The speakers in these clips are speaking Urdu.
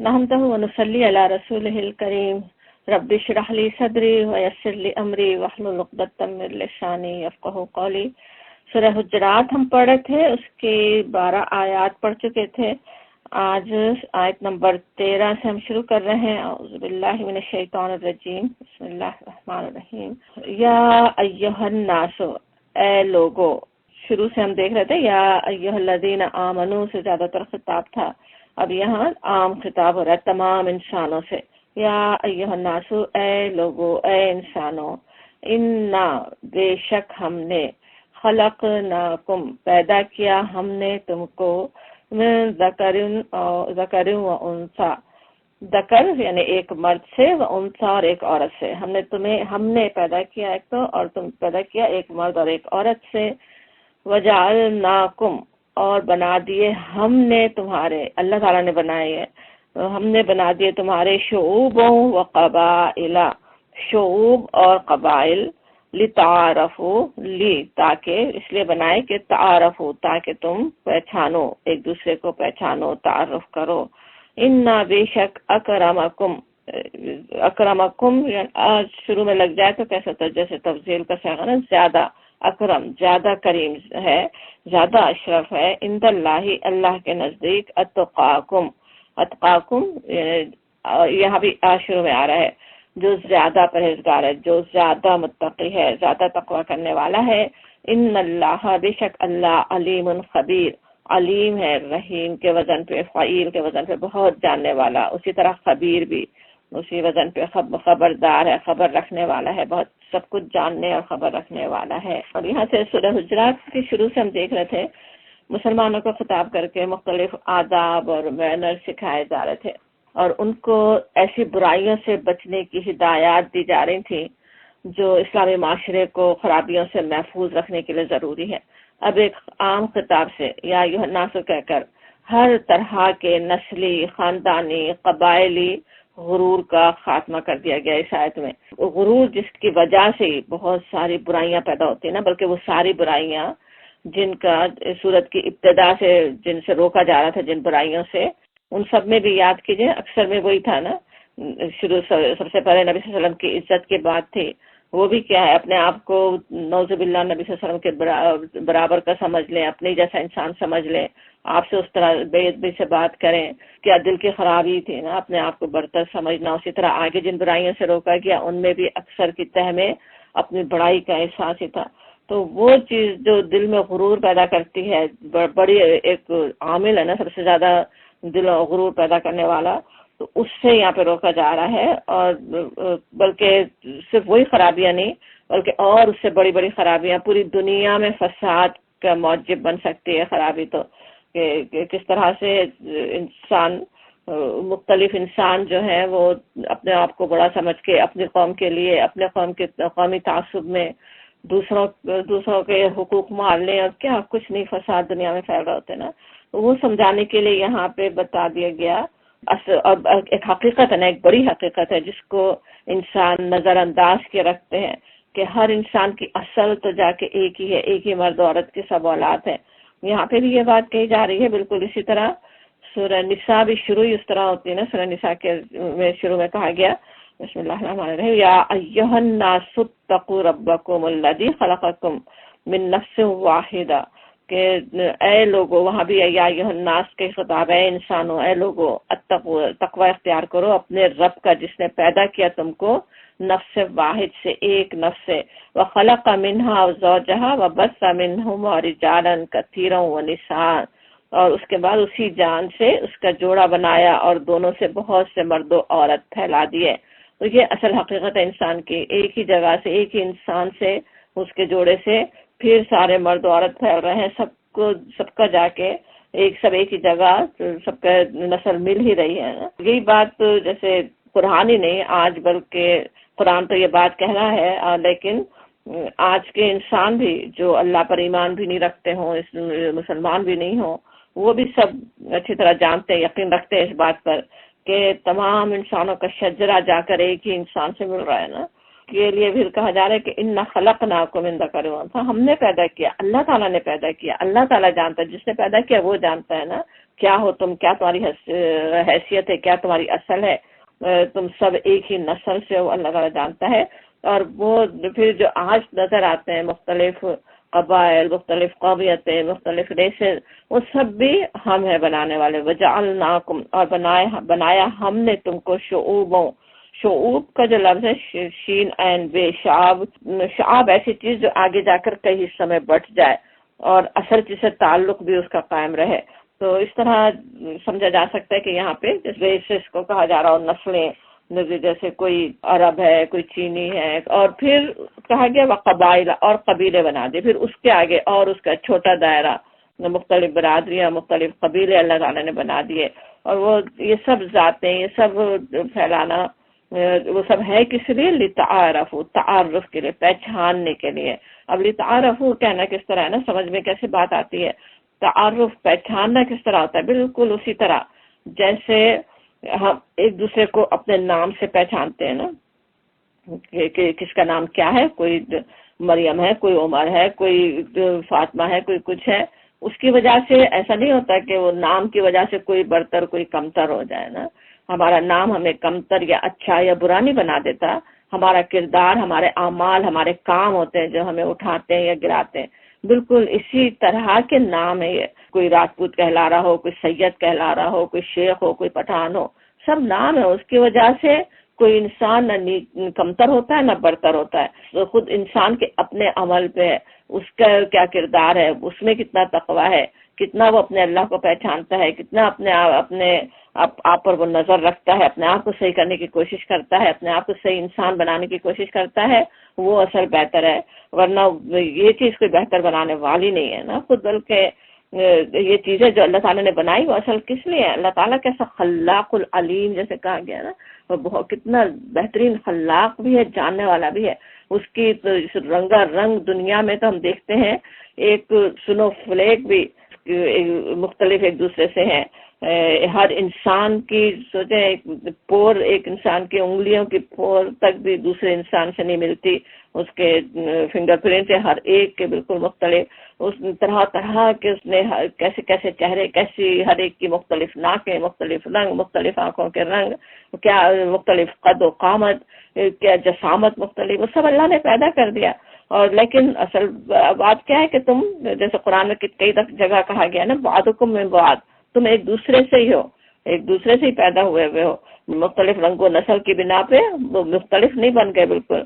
نحمده ونصلي على رسوله الكريم رب اشرح لي صدري ويسر لي امری واحلل عقدۃ من لسانی یفقهوا قولی۔ سورہ حجرات ہم پڑھ رہے تھے، اس کی 12 آیات پڑھ چکے تھے۔ آج آیت نمبر 13 سے ہم شروع کر رہے ہیں۔ اعوذ باللہ من الشیطان الرجیم، بسم اللہ الرحمن الرحیم۔ یا ایھا الناس، اے لوگو۔ شروع سے ہم دیکھ رہے تھے یا ایھا الذین آمنوا سے زیادہ تر خطاب تھا، اب یہاں عام خطاب ہو رہا ہے تمام انسانوں سے۔ یا ایھا الناس، اے لوگو، اے انسانوں، انا بے شک ہم نے، خلقناکم پیدا کیا ہم نے تم کو، من ذکر و انثی، ذکر یعنی ایک مرد سے، و انثی اور ایک عورت سے۔ ہم نے پیدا کیا ایک تو، اور تم پیدا کیا ایک مرد اور ایک عورت سے۔ وجعلناکم، اور بنا دیے ہم نے تمہارے، اللہ تعالیٰ نے بنائے ہیں، ہم نے بنا دیے تمہارے شعوبوں و قبائل، شعوب اور قبائل، لتعارفوا، تاکہ اس لیے بنائے کہ تعارفوا، تاکہ تم پہچانو، ایک دوسرے کو پہچانو، تعارف کرو۔ انا بے شک اکرمکم، اکرمکم آج شروع میں لگ جائے تو کیسا ہوتا ہے جیسے تفضیل کا صیغہ نا، زیادہ اکرم، زیادہ کریم ہے، زیادہ اشرف ہے، عند اللہ، اللہ کے نزدیک، اتقاکم، اتقاکم یہاں بھی شروع میں آ رہا ہے، جو زیادہ پرہیزگار ہے، جو زیادہ متقی ہے، زیادہ تقوی کرنے والا ہے۔ ان اللہ، بے شک اللہ، علیم خبیر، علیم ہے رحیم کے وزن پہ، فعیل کے وزن پہ بہت جاننے والا، اسی طرح خبیر بھی اسی وزن پہ خبردار ہے، خبر رکھنے والا ہے، بہت سب کچھ جاننے اور خبر رکھنے والا ہے۔ اور یہاں سے سورہ حجرات کے شروع سے ہم دیکھ رہے تھے مسلمانوں کو خطاب کر کے مختلف آداب اور مینر سکھائے جا رہے تھے، اور ان کو ایسی برائیوں سے بچنے کی ہدایات دی جا رہی تھی جو اسلامی معاشرے کو خرابیوں سے محفوظ رکھنے کے لیے ضروری ہے۔ اب ایک عام خطاب سے یا ایھا الناس کہہ کر ہر طرح کے نسلی، خاندانی، قبائلی غرور کا خاتمہ کر دیا گیا اس آیت میں۔ غرور جس کی وجہ سے بہت ساری برائیاں پیدا ہوتی ہیں نا، بلکہ وہ ساری برائیاں جن کا سورت کی ابتدا سے جن سے روکا جا رہا تھا، جن برائیوں سے، ان سب میں بھی یاد کیجئے اکثر میں وہی تھا نا، شروع سب سے پہلے نبی صلی اللہ علیہ وسلم کی عزت کی بات تھی، وہ بھی کیا ہے، اپنے آپ کو نعوذ باللہ نبی صلی اللہ علیہ وسلم کے برابر کا سمجھ لیں، اپنے جیسا انسان سمجھ لیں، آپ سے اس طرح بے ادبی سے بات کریں، کیا دل کی خرابی تھی نا، اپنے آپ کو برتر سمجھنا۔ اسی طرح آگے جن برائیوں سے روکا گیا ان میں بھی اکثر کی تہ میں اپنی بڑائی کا احساس ہی تھا۔ تو وہ چیز جو دل میں غرور پیدا کرتی ہے، بڑی ایک عامل ہے نا سب سے زیادہ دل و غرور پیدا کرنے والا، تو اس سے یہاں پہ روکا جا رہا ہے۔ اور بلکہ صرف وہی خرابیاں نہیں، بلکہ اور اس سے بڑی بڑی خرابیاں، پوری دنیا میں فساد کا موجب بن سکتی ہے خرابی، تو کہ کس طرح سے انسان، مختلف انسان جو ہے وہ اپنے آپ کو بڑا سمجھ کے اپنی قوم کے لیے، اپنے قوم کے قومی تعصب میں دوسروں کے حقوق مارنے، اور کیا کچھ نہیں فساد دنیا میں پھیل رہا ہوتے نا، وہ سمجھانے کے لیے یہاں پہ بتا دیا گیا۔ اور ایک حقیقت ہے نا، ایک بڑی حقیقت ہے جس کو انسان نظر انداز کے رکھتے ہیں، کہ ہر انسان کی اصل تو جا کے ایک ہی ہے، ایک ہی مرد عورت کی سب اولاد ہے۔ یہاں پہ بھی یہ بات کہی جا رہی ہے، بالکل اسی طرح سورہ نساء بھی شروع ہی اس طرح ہوتی ہے نا، سورہ نساء کے شروع میں کہا گیا، بسم اللہ الرحمن الرحیم، یا ایھا الناس اتقوا ربکم الذی خلقکم من نفس واحدہ، کہ اے لوگو، وہاں بھی یا ایھا الناس کے خطاب ہے، انسانوں، اے لوگو، اتقوا، تقوی اختیار کرو اپنے رب کا جس نے پیدا کیا تم کو نفس واحد سے، ایک نفس سے، وخلق منہا زوجہا وبث منہما رجالا کثیرا ونساء، اور اس کے بعد اسی جان سے اس کا جوڑا بنایا اور دونوں سے بہت سے مرد و عورت پھیلا دیے۔ تو یہ اصل حقیقت ہے انسان کی، ایک ہی جگہ سے، ایک ہی انسان سے، اس کے جوڑے سے پھر سارے مرد و عورت پھیل رہے ہیں، سب کا جا کے ایک ہی جگہ سب کا نسل مل ہی رہی ہے نا۔ یہی بات جیسے قرآن ہی نہیں، آج بلکہ قرآن تو یہ بات کہہ رہا ہے، لیکن آج کے انسان بھی جو اللہ پر ایمان بھی نہیں رکھتے ہوں، مسلمان بھی نہیں ہوں، وہ بھی سب اچھی طرح جانتے ہیں، یقین رکھتے ہیں اس بات پر کہ تمام انسانوں کا شجرہ جا کر ایک ہی انسان سے مل رہا ہے نا۔ کے لیے پھر کہا جا رہا ہے کہ انا خلقناکم من ذکر و انثی، ہم نے پیدا کیا، اللہ تعالیٰ نے پیدا کیا، اللہ تعالیٰ جانتا ہے، جس نے پیدا کیا وہ جانتا ہے نا کیا ہو تم، کیا تمہاری حیثیت ہے، کیا تمہاری اصل ہے، تم سب ایک ہی نسل سے ہو، اللہ تعالیٰ جانتا ہے۔ اور وہ پھر جو آج نظر آتے ہیں مختلف قبائل، مختلف قومیتیں، مختلف ریسز، وہ سب بھی ہم ہیں بنانے والے۔ وجعلناکم، اور بنایا ہم نے تم کو شعوبوں، شعوب کا جو لفظ ہے شین عین بے، شعاب ایسی چیز جو آگے جا کر کئی حصوں میں بٹ جائے اور اثر چیز سے تعلق بھی اس کا قائم رہے۔ تو اس طرح سمجھا جا سکتا ہے کہ یہاں پہ جس ریسز کو کہا جا رہا ہو، نسلیں، جیسے کوئی عرب ہے، کوئی چینی ہے، اور پھر کہا گیا وہ قبائل، اور قبیلے بنا دے، پھر اس کے آگے اور اس کا چھوٹا دائرہ، مختلف برادریاں، مختلف قبیلے اللہ تعالیٰ نے بنا دیے۔ اور وہ یہ سب ذاتیں، یہ سب پھیلانا وہ سب ہے کس لیے؟ لتعارفوا، تعارف کے لیے، پہچاننے کے لیے۔ اب لتعارفوا کہنا کس طرح ہے نا، سمجھ میں کیسے بات آتی ہے؟ تعارف، پہچاننا کس طرح ہوتا ہے؟ بالکل اسی طرح جیسے ہم ایک دوسرے کو اپنے نام سے پہچانتے ہیں نا، کہ کس کا نام کیا ہے، کوئی مریم ہے، کوئی عمر ہے، کوئی فاطمہ ہے، کوئی کچھ ہے، اس کی وجہ سے ایسا نہیں ہوتا کہ وہ نام کی وجہ سے کوئی برتر کوئی کمتر ہو جائے نا۔ ہمارا نام ہمیں کمتر یا اچھا یا برا نہیں بنا دیتا، ہمارا کردار، ہمارے اعمال، ہمارے کام ہوتے ہیں جو ہمیں اٹھاتے ہیں یا گراتے ہیں۔ بالکل اسی طرح کے نام ہے یہ، کوئی راجپوت کہلا رہا ہو، کوئی سید کہلا رہا ہو، کوئی شیخ ہو، کوئی پٹھان ہو، سب نام ہے۔ اس کی وجہ سے کوئی انسان نہ کمتر ہوتا ہے نہ برتر ہوتا ہے، تو خود انسان کے اپنے عمل پہ ہے، اس کا کیا کردار ہے، اس میں کتنا تقویٰ ہے، کتنا وہ اپنے اللہ کو پہچانتا ہے، کتنا اپنے آپ پر وہ نظر رکھتا ہے، اپنے آپ کو صحیح کرنے کی کوشش کرتا ہے، اپنے آپ کو صحیح انسان بنانے کی کوشش کرتا ہے، وہ اصل بہتر ہے۔ ورنہ یہ چیز کوئی بہتر بنانے والی نہیں ہے نا خود، بلکہ یہ چیزیں جو اللہ تعالیٰ نے بنائی وہ اصل کس لیے ہے؟ اللہ تعالیٰ کیسا خلاق العلیم جیسے کہا گیا نا، وہ بہت کتنا بہترین خلاق بھی ہے، جاننے والا بھی ہے۔ اس کی تو رنگا رنگ دنیا میں تو ہم دیکھتے ہیں، ایک سنو فلیک بھی مختلف ایک دوسرے سے ہیں، ہر انسان کی سوچیں پور، ایک انسان کی انگلیوں کی پور تک بھی دوسرے انسان سے نہیں ملتی، اس کے فنگر پرنٹ ہر ایک کے بالکل مختلف، اس طرح طرح کے اس نے کیسے کیسے چہرے، کیسی ہر ایک کی مختلف ناکیں، مختلف رنگ، مختلف آنکھوں کے رنگ، کیا مختلف قد و قامت، کیا جسامت مختلف، وہ سب اللہ نے پیدا کر دیا۔ اور لیکن اصل بات کیا ہے کہ تم جیسے قرآن میں کئی جگہ کہا گیا نا، بعضکم من بعض، تم ایک دوسرے سے ہی ہو، ایک دوسرے سے ہی پیدا ہوئے ہو، مختلف رنگ و نسل کی بنا پہ مختلف نہیں بن گئے بالکل،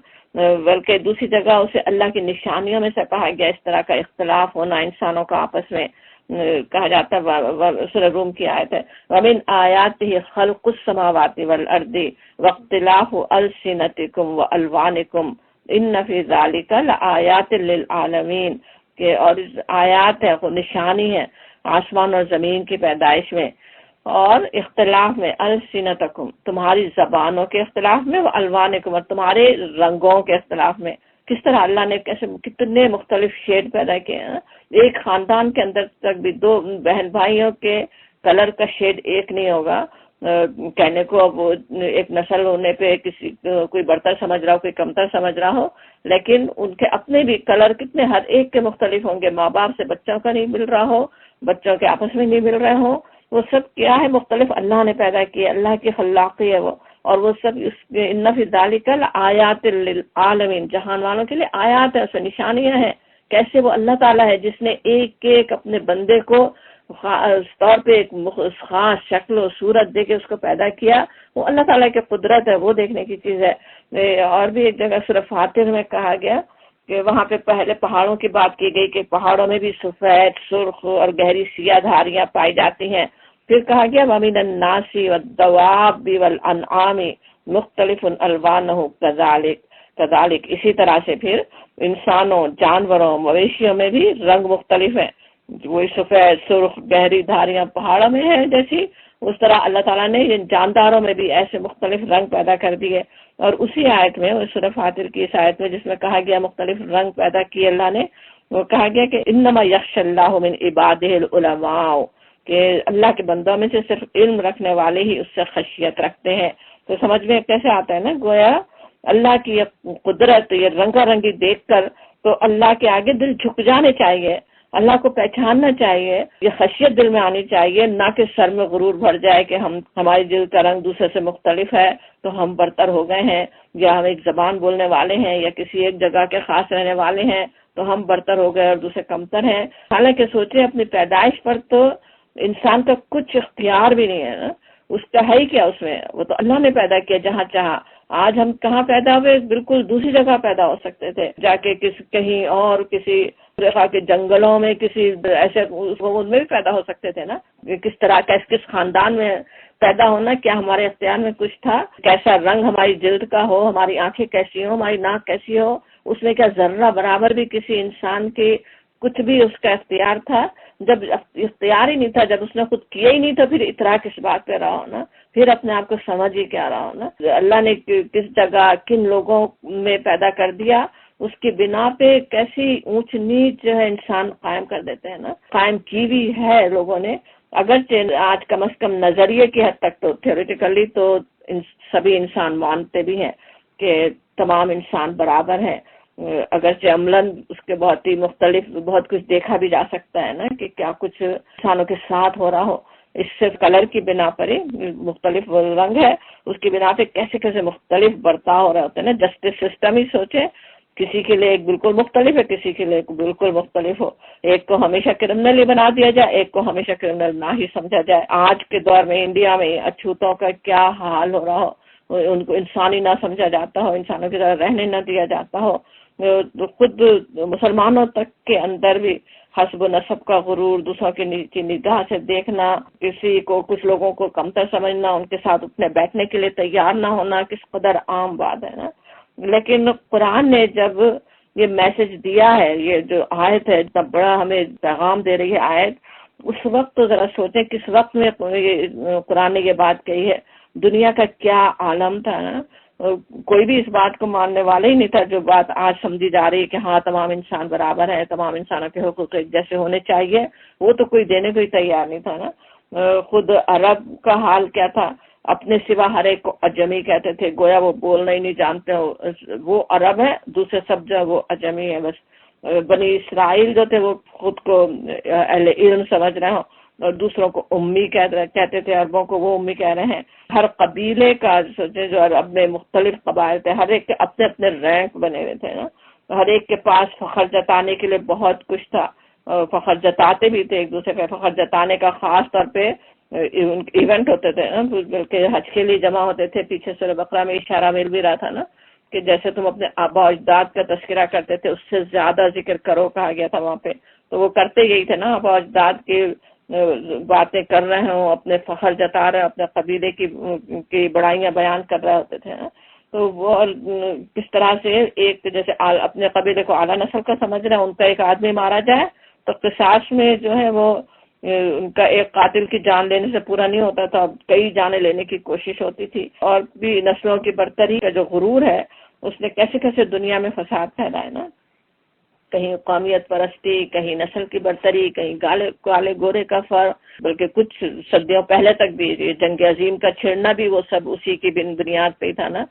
بلکہ دوسری جگہ اسے اللہ کی نشانیوں میں سے کہا گیا۔ اس طرح کا اختلاف ہونا انسانوں کا آپس میں کہا جاتا ہے، سورہ روم کی آیت ہے، وَمِنْ آيَاتِهِ خَلْقُ السَّمَاوَاتِ وَالْأَرْضِ وَاخْتِلَافُ أَلْسِنَتِكُمْ وَأَلْوَانِكُمْ إِنَّ فِي ذَلِكَ لَآيَاتٍ لِلْعَالَمِينَ، کہ اور آیات ہے، نشانی ہے آسمان اور زمین کی پیدائش میں اور اختلاف میں، السنتکم تمہاری زبانوں کے اختلاف میں، والوانکم اور تمہارے رنگوں کے اختلاف میں۔ کس طرح اللہ نے کیسے کتنے مختلف شیڈ پیدا کیے ہیں، ایک خاندان کے اندر تک بھی دو بہن بھائیوں کے کلر کا شیڈ ایک نہیں ہوگا، کہنے کو اب ایک نسل ہونے پہ کسی کوئی برتر سمجھ رہا ہو، کوئی کمتر سمجھ رہا ہو، لیکن ان کے اپنے بھی کلر کتنے ہر ایک کے مختلف ہوں گے، ماں باپ سے بچوں کا نہیں مل رہا ہو، بچوں کے آپس میں نہیں مل رہے ہوں، وہ سب کیا ہے؟ مختلف اللہ نے پیدا کیا، اللہ کی خلاقی ہے وہ، اور وہ سب ان فی ذالک لآیات للعالمین، جہان والوں کے لیے آیات ہے، اس میں نشانیاں ہیں، کیسے وہ اللہ تعالیٰ ہے جس نے ایک ایک اپنے بندے کو خاص طور پہ ایک خاص شکل و صورت دے کے اس کو پیدا کیا، وہ اللہ تعالیٰ کی قدرت ہے، وہ دیکھنے کی چیز ہے۔ اور بھی ایک جگہ سورہ فاتر میں کہا گیا کہ وہاں پہ پہلے پہاڑوں کی بات کی گئی کہ پہاڑوں میں بھی سفید، سرخ اور گہری سیاہ دھاریاں پائی جاتی ہیں۔ پھر کہا گیا وَمِنَ النَّاسِ وَالدَّوَابِّ وَالْأَنْعَامِ مُخْتَلِفٌ أَلْوَانُهُ كَذَلِكَ، اسی طرح سے پھر انسانوں، جانوروں، مویشیوں میں بھی رنگ مختلف ہیں، وہی سفید، سرخ، گہری دھاریاں پہاڑوں میں ہیں جیسی، اس طرح اللہ تعالیٰ نے جانداروں میں بھی ایسے مختلف رنگ پیدا کر دیے۔ اور اسی آیت میں، سورہ فاتر کی اس آیت میں جس میں کہا گیا مختلف رنگ پیدا کیے اللہ نے، وہ کہا گیا کہ انما یخشی اللہ من عبادہ العلماء، کہ اللہ کے بندوں میں سے صرف علم رکھنے والے ہی اس سے خشیت رکھتے ہیں۔ تو سمجھ میں کیسے آتا ہے نا، گویا اللہ کی یہ قدرت، یہ رنگا رنگی دیکھ کر تو اللہ کے آگے دل جھک جانے چاہیے، اللہ کو پہچاننا چاہیے، یہ خشیت دل میں آنی چاہیے، نہ کہ سر میں غرور بھر جائے کہ ہماری دل کا رنگ دوسرے سے مختلف ہے تو ہم برتر ہو گئے ہیں، یا ہم ایک زبان بولنے والے ہیں یا کسی ایک جگہ کے خاص رہنے والے ہیں تو ہم برتر ہو گئے اور دوسرے کمتر ہیں۔ حالانکہ سوچیں اپنی پیدائش پر تو انسان کا کچھ اختیار بھی نہیں ہے نا، اس کا ہے ہی کیا، اس میں وہ تو اللہ نے پیدا کیا جہاں چاہا۔ آج ہم کہاں پیدا ہوئے؟ بالکل دوسری جگہ پیدا ہو سکتے تھے، جا کے کہیں اور کسی افریقہ کے جنگلوں میں کسی ایسے ان میں بھی پیدا ہو سکتے تھے نا۔ کس طرح کا کس خاندان میں پیدا ہونا، کیا ہمارے اختیار میں کچھ تھا؟ کیسا رنگ ہماری جلد کا ہو، ہماری آنکھیں کیسی ہو، ہماری ناک کیسی ہو، اس میں کیا ذرہ برابر بھی کسی انسان کی کچھ بھی اس کا اختیار تھا؟ جب اختیار ہی نہیں تھا، جب اس نے خود کیا ہی نہیں تھا، پھر اطراع کس بات پہ رہا ہونا، پھر اپنے آپ کو سمجھ ہی کیا رہا ہونا۔ اللہ نے کس جگہ کن لوگوں میں پیدا کر دیا، اس کی بنا پہ کیسی اونچ نیچ جو ہے انسان قائم کر دیتے ہیں نا، قائم کی بھی ہے لوگوں نے۔ اگرچہ آج کم از کم نظریے کی حد تک تو تھیوریٹیکلی تو سبھی انسان مانتے بھی ہیں کہ تمام انسان برابر ہیں، اگرچہ عملاً اس کے بہت ہی مختلف بہت کچھ دیکھا بھی جا سکتا ہے نا کہ کیا کچھ انسانوں کے ساتھ ہو رہا ہو، اس سے کلر کی بنا پر ہی مختلف رنگ ہے، اس کی بنا پہ کیسے کیسے مختلف برتاؤ ہو رہے ہوتے ہیں نا۔ جسٹس سسٹم ہی سوچے، کسی کے لیے ایک بالکل مختلف ہے، کسی کے لیے بالکل مختلف ہو، ایک کو ہمیشہ کرمنل ہی بنا دیا جائے، ایک کو ہمیشہ کرمنل نہ ہی سمجھا جائے۔ آج کے دور میں انڈیا میں اچھوتوں کا کیا حال ہو رہا ہو، ان کو انسانی نہ سمجھا جاتا ہو، انسانوں کی طرح رہنے نہ دیا جاتا ہو، خود مسلمانوں تک کے اندر بھی حسب و نسب کا غرور، دوسروں کی نیچی نگاہ سے دیکھنا، کسی کو کچھ لوگوں کو کمتر سمجھنا، ان کے ساتھ اٹھنے بیٹھنے کے لیے تیار نہ ہونا کس قدر عام بات ہے نا۔ لیکن قرآن نے جب یہ میسج دیا ہے، یہ جو آیت ہے اتنا بڑا ہمیں پیغام دے رہی ہے آیت، اس وقت تو ذرا سوچیں کس وقت میں قرآن نے یہ بات کہی ہے، دنیا کا کیا عالم تھا نا۔ کوئی بھی اس بات کو ماننے والا ہی نہیں تھا جو بات آج سمجھی جا رہی ہے کہ ہاں تمام انسان برابر ہیں، تمام انسانوں کے حقوق ایک جیسے ہونے چاہیے، وہ تو کوئی دینے کو ہی تیار نہیں تھا نا۔ خود عرب کا حال کیا تھا، اپنے سوا ہر ایک کو اجمی کہتے تھے، گویا وہ بولنا ہی نہیں جانتے، وہ عرب ہے، دوسرے سب جو وہ اجمی ہے بس۔ بنی اسرائیل جو تھے وہ خود کو اہل علم سمجھ رہے ہوں اور دوسروں کو امی کہتے تھے، عربوں کو وہ امی کہہ رہے ہیں۔ ہر قبیلے کا سوچے جو عرب میں مختلف قبائل تھے، ہر ایک کے اپنے اپنے رینک بنے ہوئے تھے نا، ہر ایک کے پاس فخر جتانے کے لیے بہت کچھ تھا، فخر جتاتے بھی تھے ایک دوسرے کا۔ فخر جتانے کا خاص طور پہ ایونٹ ہوتے تھے نا، بلکہ حج کے لیے جمع ہوتے تھے۔ پیچھے سورہ بقرہ میں اشارہ مل بھی رہا تھا نا کہ جیسے تم اپنے آبا اجداد کا تذکرہ کرتے تھے، اس سے زیادہ ذکر کرو کہا گیا تھا وہاں پہ، تو وہ کرتے یہی تھے نا، آبا اجداد کی باتیں کر رہے ہوں، اپنے فخر جتا رہے، اپنے قبیلے کی بڑائیاں بیان کر رہے ہوتے تھے نا۔ تو وہ کس طرح سے ایک جیسے اپنے قبیلے کو اعلیٰ نسل کا سمجھ رہے ہیں، ان کا ایک آدمی مارا جائے تو قصاص میں جو ہے وہ ان کا ایک قاتل کی جان لینے سے پورا نہیں ہوتا تھا، کئی جانیں لینے کی کوشش ہوتی تھی۔ اور بھی نسلوں کی برتری کا جو غرور ہے اس نے کیسے کیسے دنیا میں فساد پھیلائے نا، کہیں قومیت پرستی، کہیں نسل کی برتری، کہیں کالے گورے کا فرق، بلکہ کچھ صدیوں پہلے تک بھی جنگ عظیم کا چھڑنا بھی وہ سب اسی کی بنیاد پہ ہی تھا نا۔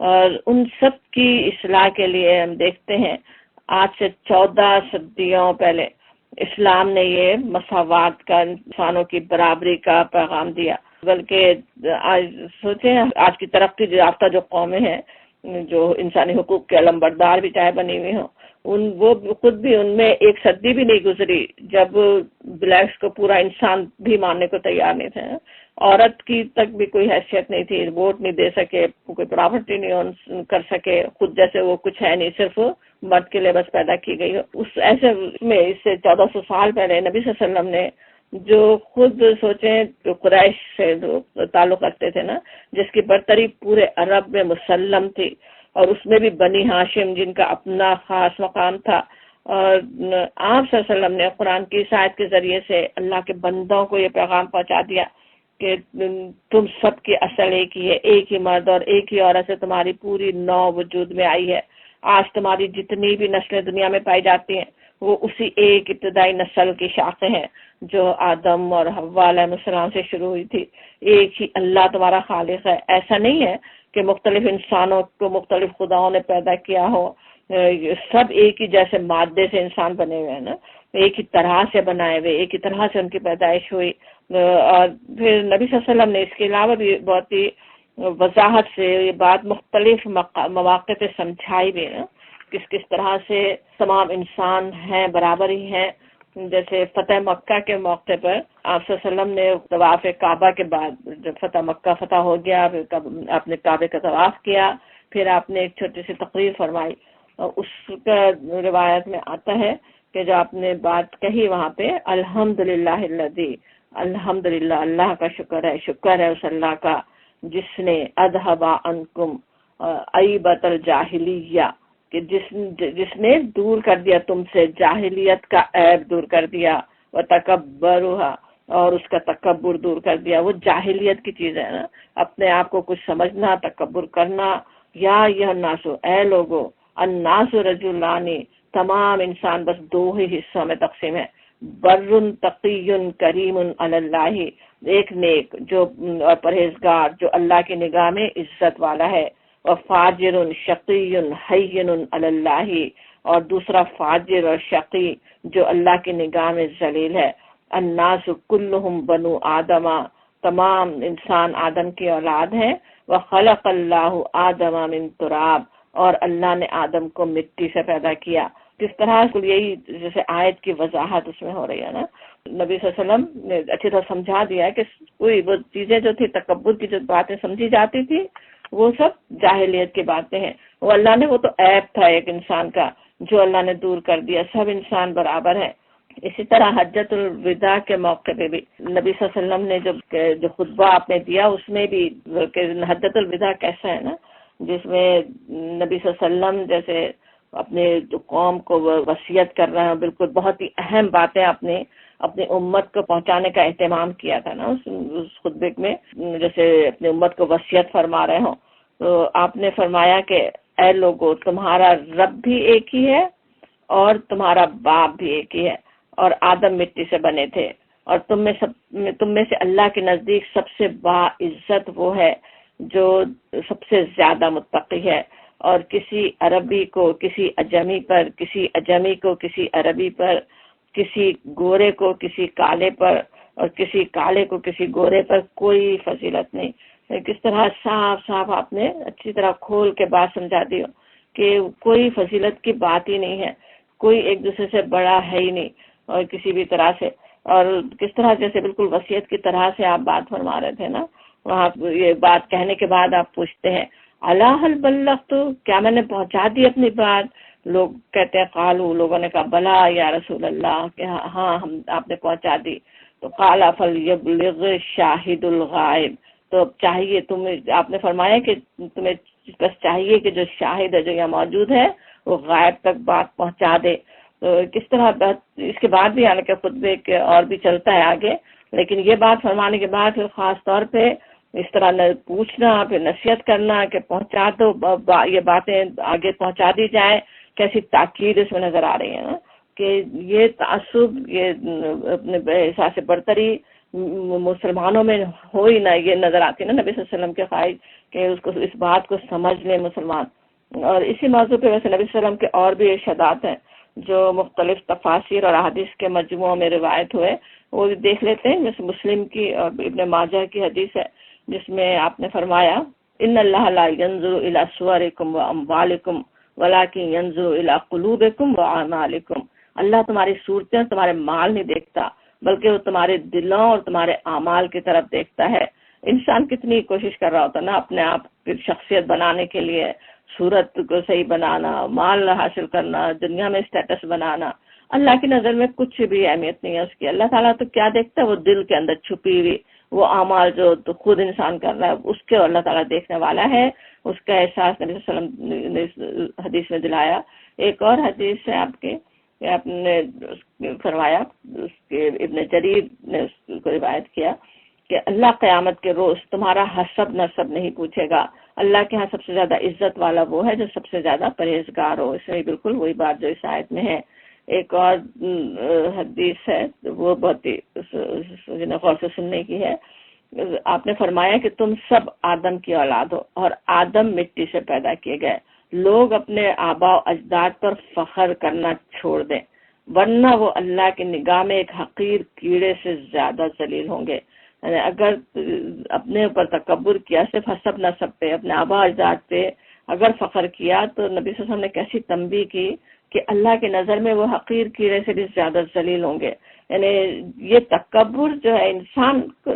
اور ان سب کی اصلاح کے لیے ہم دیکھتے ہیں آج سے 14 صدیوں پہلے اسلام نے یہ مساوات کا، انسانوں کی برابری کا پیغام دیا۔ بلکہ آج سوچیں آج کی ترقی یافتہ جو قومیں ہیں، جو انسانی حقوق کے علمبردار بھی چاہے بنی ہوئی ہوں، وہ خود بھی ان میں ایک صدی بھی نہیں گزری جب بلیکس کو پورا انسان بھی ماننے کو تیار نہیں تھے۔ عورت کی تک بھی کوئی حیثیت نہیں تھی، ووٹ نہیں دے سکے، کوئی پراپرٹی نہیں کر سکے، خود جیسے وہ کچھ ہے نہیں، صرف مرد کے لیے بس پیدا کی گئی ہو۔ اس ایسے میں اس سے 1400 سال پہلے نبی صلی اللہ علیہ وسلم نے جو خود سوچیں جو قریش سے تعلق رکھتے تھے نا، جس کی برتری پورے عرب میں مسلم تھی، اور اس میں بھی بنی ہاشم جن کا اپنا خاص مقام تھا، اور آپ صلی اللہ علیہ وسلم نے قرآن کی آیت کے ذریعے سے اللہ کے بندوں کو یہ پیغام پہنچا دیا کہ تم سب کی اصل ایک ہی ہے، ایک ہی مرد اور ایک ہی عورت سے تمہاری پوری نو وجود میں آئی ہے۔ آج تمہاری جتنی بھی نسلیں دنیا میں پائی جاتی ہیں وہ اسی ایک ابتدائی نسل کی شاخیں ہیں جو آدم اور حوا علیہ السلام سے شروع ہوئی تھی. ایک ہی اللہ تمہارا خالق ہے. ایسا نہیں ہے کہ مختلف انسانوں کو مختلف خداؤں نے پیدا کیا ہو. سب ایک ہی جیسے مادے سے انسان بنے ہوئے ہیں نا, ایک ہی طرح سے بنائے ہوئے, ایک ہی طرح سے ان کی پیدائش ہوئی. اور پھر نبی صلی اللہ علیہ وسلم نے اس کے علاوہ بھی بہت ہی وضاحت سے یہ بات مختلف مواقع پہ سمجھائی بھی نا, کس طرح سے تمام انسان ہیں, برابر ہی ہیں. جیسے فتح مکہ کے موقع پر آپ صلی اللہ علیہ وسلم نے طواف کعبہ کے بعد جب فتح مکہ فتح ہو گیا, پھر آپ نے کعبے کا طواف کیا, پھر آپ نے ایک چھوٹی سی تقریر فرمائی. اس کا روایت میں آتا ہے کہ جو آپ نے بات کہی وہاں پہ, الحمدللہ الذی, الحمدللہ اللہ کا شکر ہے اس اللہ کا جس نے اذھب عنکم عیبۃ الجاہلیہ, کہ جس نے دور کر دیا تم سے جاہلیت کا عیب دور کر دیا, وتکبرھا, اور اس کا تکبر دور کر دیا. وہ جاہلیت کی چیز ہے نا, اپنے آپ کو کچھ سمجھنا, تکبر کرنا. یا یہ الناس, اے لوگو, الناس رجلان, تمام انسان بس دو ہی حصوں میں تقسیم ہے, بر تقی کریم علی اللہ, ایک نیک جو اور پرہیزگار جو اللہ کی نگاہ میں عزت والا ہے, اور فاجر شقی حین علی اللہ, اور دوسرا فاجر اور شقی جو اللہ کی نگاہ میں ذلیل ہے. الناس کلہم بنو آدم, تمام انسان آدم کی اولاد ہیں. وخلق اللہ آدم من تراب, اور اللہ نے آدم کو مٹی سے پیدا کیا. کس طرح یہی جیسے آیت کی وضاحت اس میں ہو رہی ہے نا, نبی صلی اللہ علیہ وسلم نے اچھی طرح سمجھا دیا کہ کوئی وہ چیزیں جو تھی تکبر کی جو باتیں سمجھی جاتی تھی وہ سب جاہلیت کی باتیں ہیں. وہ اللہ نے, وہ تو عیب تھا ایک انسان کا جو اللہ نے دور کر دیا. سب انسان برابر ہیں. اسی طرح حجۃ الوداع کے موقع پہ بھی نبی صلی اللہ علیہ وسلم نے جو خطبہ آپ نے دیا اس میں بھی حجۃ الوداع کیسا ہے نا, جس میں نبی صلی اللہ علیہ وسلم جیسے اپنے جو قوم کو وصیت کر رہے ہیں, بالکل بہت ہی اہم باتیں اپنی امت کو پہنچانے کا اہتمام کیا تھا نا اس خطبے میں, جیسے اپنی امت کو وصیت فرما رہے ہوں. تو آپ نے فرمایا کہ اے لوگو, تمہارا رب بھی ایک ہی ہے اور تمہارا باپ بھی ایک ہی ہے, اور آدم مٹی سے بنے تھے, اور تم میں سے اللہ کے نزدیک سب سے باعزت وہ ہے جو سب سے زیادہ متقی ہے. اور کسی عربی کو کسی اجمی پر, کسی اجمی کو کسی عربی پر, کسی گورے کو کسی کالے پر, اور کسی کالے کو کسی گورے پر کوئی فضیلت نہیں. کس طرح صاف آپ نے اچھی طرح کھول کے بات سمجھا دی کہ کوئی فضیلت کی بات ہی نہیں ہے, کوئی ایک دوسرے سے بڑا ہے ہی نہیں اور کسی بھی طرح سے. اور کس طرح جیسے بالکل وصیت کی طرح سے آپ بات فرما رہے تھے نا, وہاں یہ بات کہنے کے بعد آپ پوچھتے ہیں الا هل بلغت, کیا میں نے پہنچا دی اپنی بات؟ لوگ کہتے ہیں قالوا, لوگوں نے کہا بلا یا رسول اللہ, کہ ہاں آپ نے پہنچا دی. تو قال فلیبلغ شاہد الغائب, تو چاہیے آپ نے فرمایا کہ تمہیں بس چاہیے کہ جو شاہد ہے جو یہاں موجود ہے وہ غائب تک بات پہنچا دے. تو کس طرح اس کے بعد بھی حالانکہ خطبے کے اور بھی چلتا ہے آگے, لیکن یہ بات فرمانے کے بعد پھر خاص طور پہ اس طرح پوچھنا, پھر نصیحت کرنا کہ پہنچا دو, یہ باتیں آگے پہنچا دی جائیں. کیسی تاکید اس میں نظر آ رہی ہے نا کہ یہ تعصب, یہ اپنے احساس برتری مسلمانوں میں ہو ہی نہ, یہ نظر آتی ہے نا نبی صلی اللہ علیہ وسلم کے خواہش کہ اس کو اس بات کو سمجھ لیں مسلمان. اور اسی موضوع پہ ویسے نبی صلی اللہ علیہ وسلم کے اور بھی ارشادات ہیں جو مختلف تفاسیر اور احادیث کے مجموعوں میں روایت ہوئے, وہ بھی دیکھ لیتے ہیں. جیسے مسلم کی اور ابن ماجہ کی حدیث ہے جس میں آپ نے فرمایا ان اللہ لا ينظر الى صورکم واموالکم ولکن ينظر الى قلوبکم واعمالکم, اللہ تمہاری صورتیں تمہارے مال نہیں دیکھتا بلکہ وہ تمہارے دلوں اور تمہارے اعمال کی طرف دیکھتا ہے. انسان کتنی کوشش کر رہا ہوتا نا اپنے آپ کی شخصیت بنانے کے لیے, صورت کو صحیح بنانا, مال حاصل کرنا, دنیا میں اسٹیٹس بنانا. اللہ کی نظر میں کچھ بھی اہمیت نہیں ہے اس کی. اللہ تعالیٰ تو کیا دیکھتا ہے, وہ دل کے اندر چھپی ہوئی وہ اعمال جو تو خود انسان کر رہا ہے اس کے اللہ تعالیٰ دیکھنے والا ہے. اس کا احساس نبی صلی اللہ علیہ وسلم نے حدیث میں دلایا. ایک اور حدیث ہے آپ کے آپ نے فرمایا, اس کے ابن جریر نے اس کو روایت کیا کہ اللہ قیامت کے روز تمہارا حسب نسب نہیں پوچھے گا. اللہ کے ہاں سب سے زیادہ عزت والا وہ ہے جو سب سے زیادہ پرہیزگار ہو. اس میں بالکل وہی بات جو اس آیت میں ہے ایک اور حدیث ہے، وہ بہت ہی غور سے سننے کی ہے. آپ نے فرمایا کہ تم سب آدم کی اولاد ہو اور آدم مٹی سے پیدا کیے گئے. لوگ اپنے آباء و اجداد پر فخر کرنا چھوڑ دیں ورنہ وہ اللہ کی نگاہ میں ایک حقیر کیڑے سے زیادہ ذلیل ہوں گے. یعنی اگر اپنے اوپر تکبر کیا، صرف حسب نسب پہ، اپنے آباء و اجداد پہ اگر فخر کیا، تو نبی صلی اللہ علیہ وسلم نے کیسی تنبیہ کی کہ اللہ کی نظر میں وہ حقیر کیڑے سے بھی زیادہ ذلیل ہوں گے. یعنی یہ تکبر جو ہے انسان کو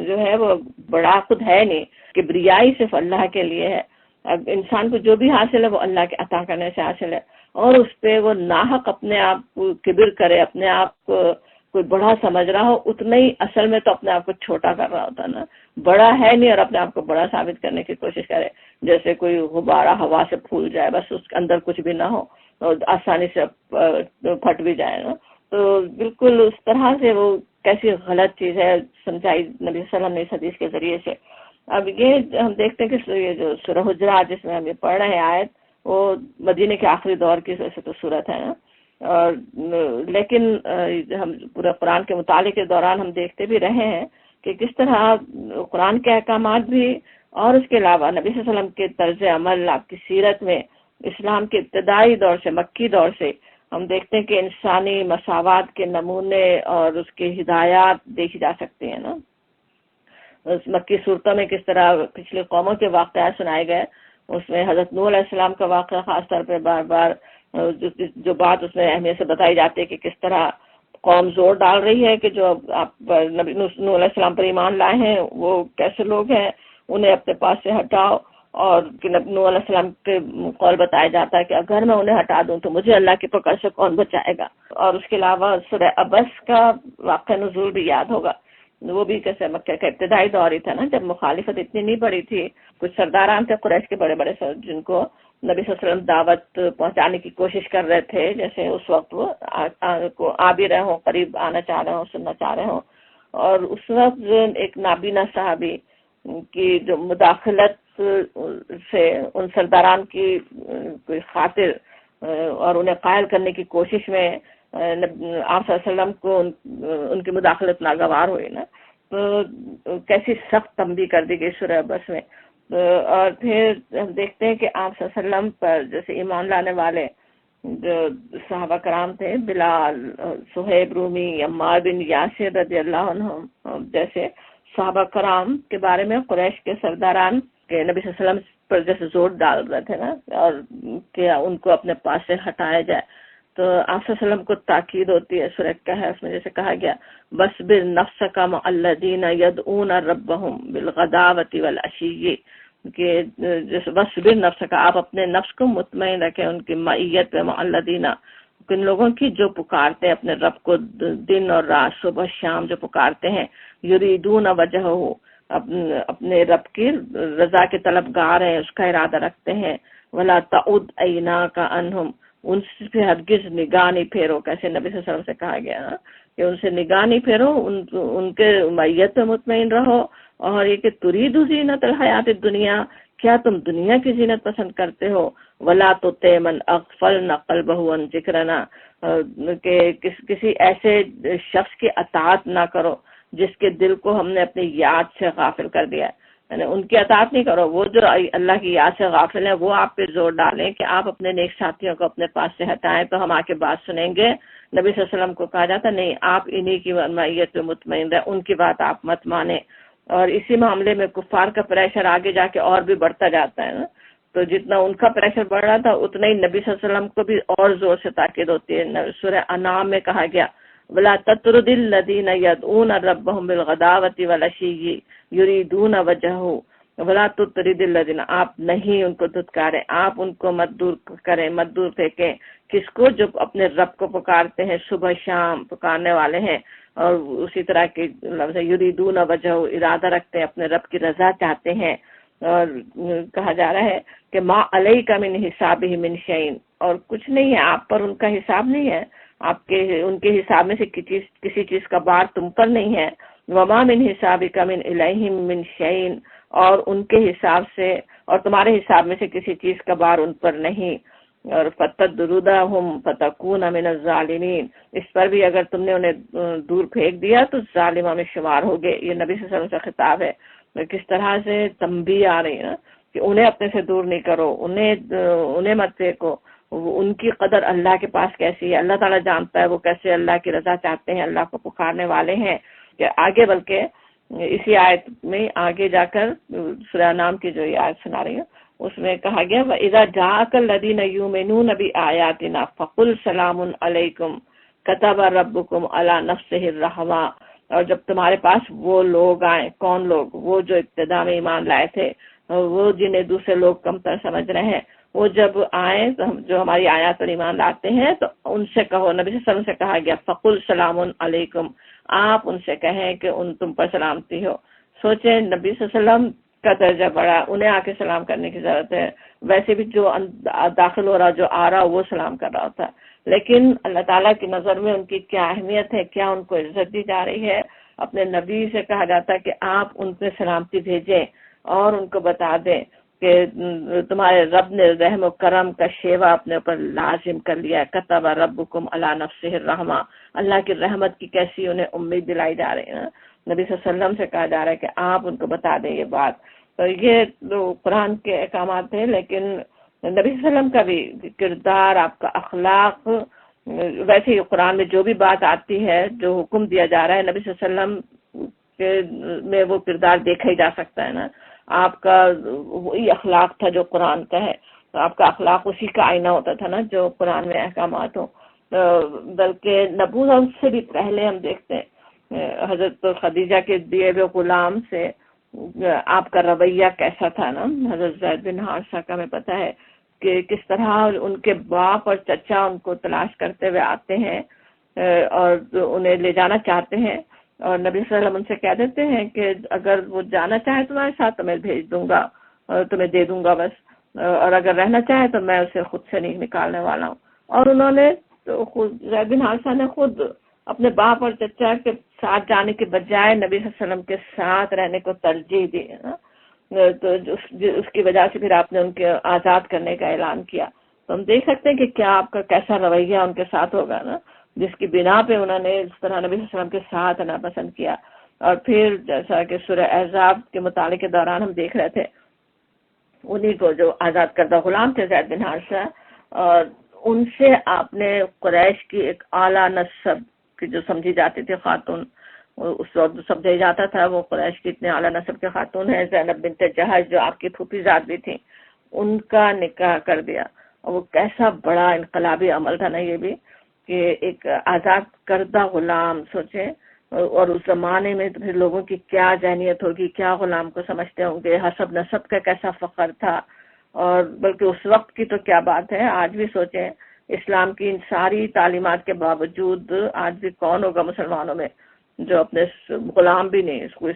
جو ہے وہ بڑا خود ہے نہیں، کبریائی صرف اللہ کے لیے ہے. اب انسان کو جو بھی حاصل ہے وہ اللہ کے عطا کرنے سے حاصل ہے، اور اس پہ وہ ناحق اپنے آپ کو کبر کرے، اپنے آپ کو کوئی بڑا سمجھ رہا ہو، اتنا ہی اصل میں تو اپنے آپ کو چھوٹا کر رہا ہوتا نا. بڑا ہے نہیں اور اپنے آپ کو بڑا ثابت کرنے کی کوشش کرے، جیسے کوئی غبارہ ہوا سے پھول جائے، بس اس کے اندر کچھ بھی نہ ہو اور آسانی سے پھٹ بھی جائے نا. تو بالکل اس طرح سے وہ کیسی غلط چیز ہے سمجھائی نبی صلی اللہ علیہ وسلم نے اس حدیث کے ذریعے سے. اب یہ ہم دیکھتے ہیں کہ یہ جو سورہ حجرات جس میں ہم یہ پڑھ رہے ہیں آیت، وہ مدینے کے آخری دور کی ویسے تو صورت ہے نا، اور لیکن ہم پورے قرآن کے مطالعے کے دوران ہم دیکھتے بھی رہے ہیں کہ کس طرح قرآن کے احکامات بھی اور اس کے علاوہ نبی صلی اللہ علیہ وسلم کے طرز عمل، آپ کی سیرت میں اسلام کے ابتدائی دور سے، مکی دور سے ہم دیکھتے ہیں کہ انسانی مساوات کے نمونے اور اس کی ہدایات دیکھی جا سکتی ہیں نا. اس مکی صورتوں میں کس طرح پچھلی قوموں کے واقعات سنائے گئے، اس میں حضرت نوح علیہ السلام کا واقعہ خاص طور پہ بار بار جو بات اس میں اہمیت سے بتائی جاتی ہے کہ کس طرح قوم زور ڈال رہی ہے کہ جو آپ نبی نوح علیہ السلام پر ایمان لائے ہیں وہ کیسے لوگ ہیں، انہیں اپنے پاس سے ہٹاؤ. اور نوح علیہ السلام کے قول بتایا جاتا ہے کہ اگر میں انہیں ہٹا دوں تو مجھے اللہ کی پکڑ سے کون بچائے گا. اور اس کے علاوہ سورہ عبس کا واقعہ نزول بھی یاد ہوگا، وہ بھی کیسے مکہ کا ابتدائی دور ہی تھا نا، جب مخالفت اتنی نہیں بڑی تھی. کچھ سرداران تھے قریش کے بڑے بڑے جن کو نبی صلی اللہ علیہ وسلم دعوت پہنچانے کی کوشش کر رہے تھے، جیسے اس وقت وہ آ بھی رہے ہوں، قریب آنا چاہ رہے ہوں، سننا چاہ رہے ہوں. اور اس وقت ایک نابینا صحابی کی جو مداخلت سے ان سرداران کی کوئی خاطر اور انہیں قائل کرنے کی کوشش میں آپ صلی اللہ علیہ وسلم کو ان کی مداخلت ناگوار ہوئی نا، تو کیسی سخت تنبیہ کر دی گئی سورہ عبس میں. اور پھر ہم دیکھتے ہیں کہ آپ صلی اللہ علیہ وسلم پر جیسے ایمان لانے والے جو صحابہ کرام تھے، بلال، صہیب رومی، عمار بن یاسر رضی اللہ عنہ جیسے صحابہ کرام کے بارے میں قریش کے سرداران کے نبی صلی اللہ علیہ وسلم پر جیسے زور ڈال رہے تھے نا، اور کہ ان کو اپنے پاس سے ہٹایا جائے. تو آپ صلی اللہ علیہ وسلم کو تاکید ہوتی ہے سورہ کہف میں، جیسے کہا گیا وَاصْبِرْ نَفْسَكَ مَعَ الَّذِينَ يَدْعُونَ رَبَّهُمْ بِالْغَدَاوَةِ وَالْعَشِيِّ، کہ جیسے وَاصْبِرْ نَفْسَكَ، آپ اپنے نفس کو مطمئن رکھیں ان کی معیت پہ، مع الذین، ان لوگوں کی جو پکارتے ہیں اپنے رب کو دن اور رات، صبح شام، جو پکارتے ہیں یریدون وجہہ، اپنے رب کی رضا کے طلبگار ہیں، اس کا ارادہ رکھتے ہیں. ولا تعد عیناک عنہم، ان سے ہرگز نگاہ نہیں پھیرو، کیسے نبی صلی اللہ علیہ وسلم سے کہا گیا نا کہ ان سے نگاہ نہیں پھیرو، ان کے معیت پہ مطمئن رہو. اور یہ کہ ترید زینت الحیات الدنیا، کیا تم دنیا کی زینت پسند کرتے ہو. ولا تطع من اغفلنا قلبه عن ذکرنا، کہ کسی ایسے شخص کی اطاعت نہ کرو جس کے دل کو ہم نے اپنی یاد سے غافل کر دیا ہے. یعنی ان کی اطاعت نہیں کرو، وہ جو اللہ کی یاد سے غافل ہیں وہ آپ پہ زور ڈالیں کہ آپ اپنے نیک ساتھیوں کو اپنے پاس سے ہٹائیں تو ہم آ کے بات سنیں گے. نبی صلی اللہ علیہ وسلم کو کہا جاتا نہیں، آپ انہی کی معیت پہ مطمئن رہیں، ان کی بات آپ مت مانیں. اور اسی معاملے میں کفار کا پریشر آگے جا کے اور بھی بڑھتا جاتا ہے نا، تو جتنا ان کا پریشر بڑھ رہا تھا اتنا ہی نبی صلی اللہ علیہ وسلم کو بھی اور زور سے تاکید ہوتی ہے. سورہ انعام میں کہا گیا وَلَا تَطْرُدِ الَّذِينَ يَدْعُونَ رَبَّهُمْ بِالْغَدَاوَةِ وَالْعَشِيِّ يُرِيدُونَ وَجْهَهُ وَلَا تُطْرِدِ الَّذِينَ، آپ نہیں ان کو دھتکاریں، آپ ان کو مت دور کریں، مت دور پھینکیں. کس کو؟ جو اپنے رب کو پکارتے ہیں، صبح شام پکارنے والے ہیں، اور اسی طرح کے لفظ یریدون وجہ، ارادہ رکھتے ہیں، اپنے رب کی رضا چاہتے ہیں. اور کہا جا رہا ہے کہ ما علیک من حسابہ من شیء، اور کچھ نہیں ہے آپ پر ان کا حساب نہیں ہے، آپ کے ان کے حساب میں سے کسی چیز کا بار تم پر نہیں ہے. وما من حسابک من الیہم من شیء، اور ان کے حساب سے اور تمہارے حساب میں سے کسی چیز کا بار ان پر نہیں. اور فتدرودہم فتکون من الظالمین، اس پر بھی اگر تم نے انہیں دور پھینک دیا تو ظالموں میں شمار ہوگے۔ یہ نبی صلی اللہ علیہ وسلم سے خطاب ہے، کس طرح سے تنبیہ آ رہی ہے نا کہ انہیں اپنے سے دور نہیں کرو، انہیں مت دیکھو، ان کی قدر اللہ کے پاس کیسی ہے، اللہ تعالیٰ جانتا ہے وہ کیسے اللہ کی رضا چاہتے ہیں، اللہ کو پکارنے والے ہیں۔ کہ آگے بلکہ اسی آیت میں آگے جا کر سورہ نام کی جو یہ آیت سنا رہی ہوں اس میں کہا گیا وَإِذَا جَاءَكَ الَّذِينَ يُؤْمِنُونَ بِآيَاتِنَا فَقُلْ سَلَامٌ عَلَيْكُمْ كَتَبَ رَبُّكُمْ عَلَى نَفْسِهِ الرَّحْمَةَ، اور جب تمہارے پاس وہ لوگ آئیں، کون لوگ؟ وہ جو ابتدا میں ایمان لائے تھے، وہ جنہیں دوسرے لوگ کمتر سمجھ رہے ہیں، وہ جب آئیں تو جو ہماری آیات پر ایمان لاتے ہیں تو ان سے کہو، نبی صلی اللہ علیہ وسلم سے کہا گیا فَقُلْ سَلَامٌ عَلَيْكُمْ، آپ ان سے کہیں کہ ان تم پر سلامتی ہو۔ سوچیں نبی صلی اللہ علیہ وسلم کا درجہ بڑا، انہیں آ کے سلام کرنے کی ضرورت ہے، ویسے بھی جو داخل ہو رہا جو آ رہا وہ سلام کر رہا تھا، لیکن اللہ تعالیٰ کی نظر میں ان کی کیا اہمیت ہے، کیا ان کو عزت دی جا رہی ہے۔ اپنے نبی سے کہا جاتا ہے کہ آپ ان پہ سلامتی بھیجیں اور ان کو بتا دیں کہ تمہارے رب نے رحم و کرم کا شیوا اپنے اوپر لازم کر لیا ہے، کتب ربکم علی نفسہ الرحمہ، اللہ کی رحمت کی کیسی انہیں امید دلائی جا رہی ہے۔ نبی صلی اللہ علیہ وسلم سے کہا جا رہا ہے کہ آپ ان کو بتا دیں یہ بات۔ تو یہ قرآن کے احکامات تھے، لیکن نبی صلی اللہ علیہ وسلم کا بھی کردار، آپ کا اخلاق، ویسے ہی قرآن میں جو بھی بات آتی ہے، جو حکم دیا جا رہا ہے، نبی صلی اللہ علیہ وسلم کے میں وہ کردار دیکھا ہی جا سکتا ہے نا۔ آپ کا وہی اخلاق تھا جو قرآن کا ہے، تو آپ کا اخلاق اسی کا آئینہ ہوتا تھا نا جو قرآن میں احکامات ہوں۔ بلکہ نبوت سے بھی پہلے ہم دیکھتے ہیں حضرت خدیجہ کے دیے ہوئے غلام سے آپ کا رویہ کیسا تھا نا۔ حضرت زید بن حارثہ کا ہمیں پتہ ہے کہ کس طرح ان کے باپ اور چچا ان کو تلاش کرتے ہوئے آتے ہیں اور انہیں لے جانا چاہتے ہیں، اور نبی صلی اللہ علیہ وسلم ان سے کہہ دیتے ہیں کہ اگر وہ جانا چاہے تمہارے ساتھ تو میں بھیج دوں گا اور تمہیں دے دوں گا بس، اور اگر رہنا چاہے تو میں اسے خود سے نہیں نکالنے والا ہوں۔ اور انہوں نے تو خود زید بن حارثہ نے خود اپنے باپ اور چچا کے ساتھ جانے کے بجائے نبی صلی اللہ علیہ وسلم کے ساتھ رہنے کو ترجیح دی ہے نا۔ تو اس کی وجہ سے پھر آپ نے ان کے آزاد کرنے کا اعلان کیا۔ تو ہم دیکھ سکتے ہیں کہ کیا آپ کا کیسا رویہ ان کے ساتھ ہوگا نا، جس کی بنا پہ انہوں نے اس طرح نبی صلی اللہ علیہ وسلم کے ساتھ رہنا پسند کیا۔ اور پھر جیسا کہ سورہ احزاب کے مطالعے کے دوران ہم دیکھ رہے تھے، انہی کو جو آزاد کردہ غلام تھے زید بن حارثہ، اور ان سے آپ نے قریش کی ایک اعلیٰ نسب کی جو سمجھی جاتی تھی خاتون، اس وقت سمجھا جاتا تھا وہ قریش کی اتنے اعلیٰ نسب کے خاتون ہیں، زینب بنت جہش جو آپ کی پھوپھی ذات بھی تھیں، ان کا نکاح کر دیا۔ اور وہ کیسا بڑا انقلابی عمل تھا نا یہ بھی، کہ ایک آزاد کردہ غلام، سوچیں، اور اس زمانے میں پھر لوگوں کی کیا ذہنیت ہوگی، کیا غلام کو سمجھتے ہوں گے، حسب نسب کا کیسا فخر تھا۔ اور بلکہ اس وقت کی تو کیا بات ہے، آج بھی سوچیں اسلام کی ان ساری تعلیمات کے باوجود آج بھی کون ہوگا مسلمانوں میں جو اپنے غلام بھی نہیں، اس کو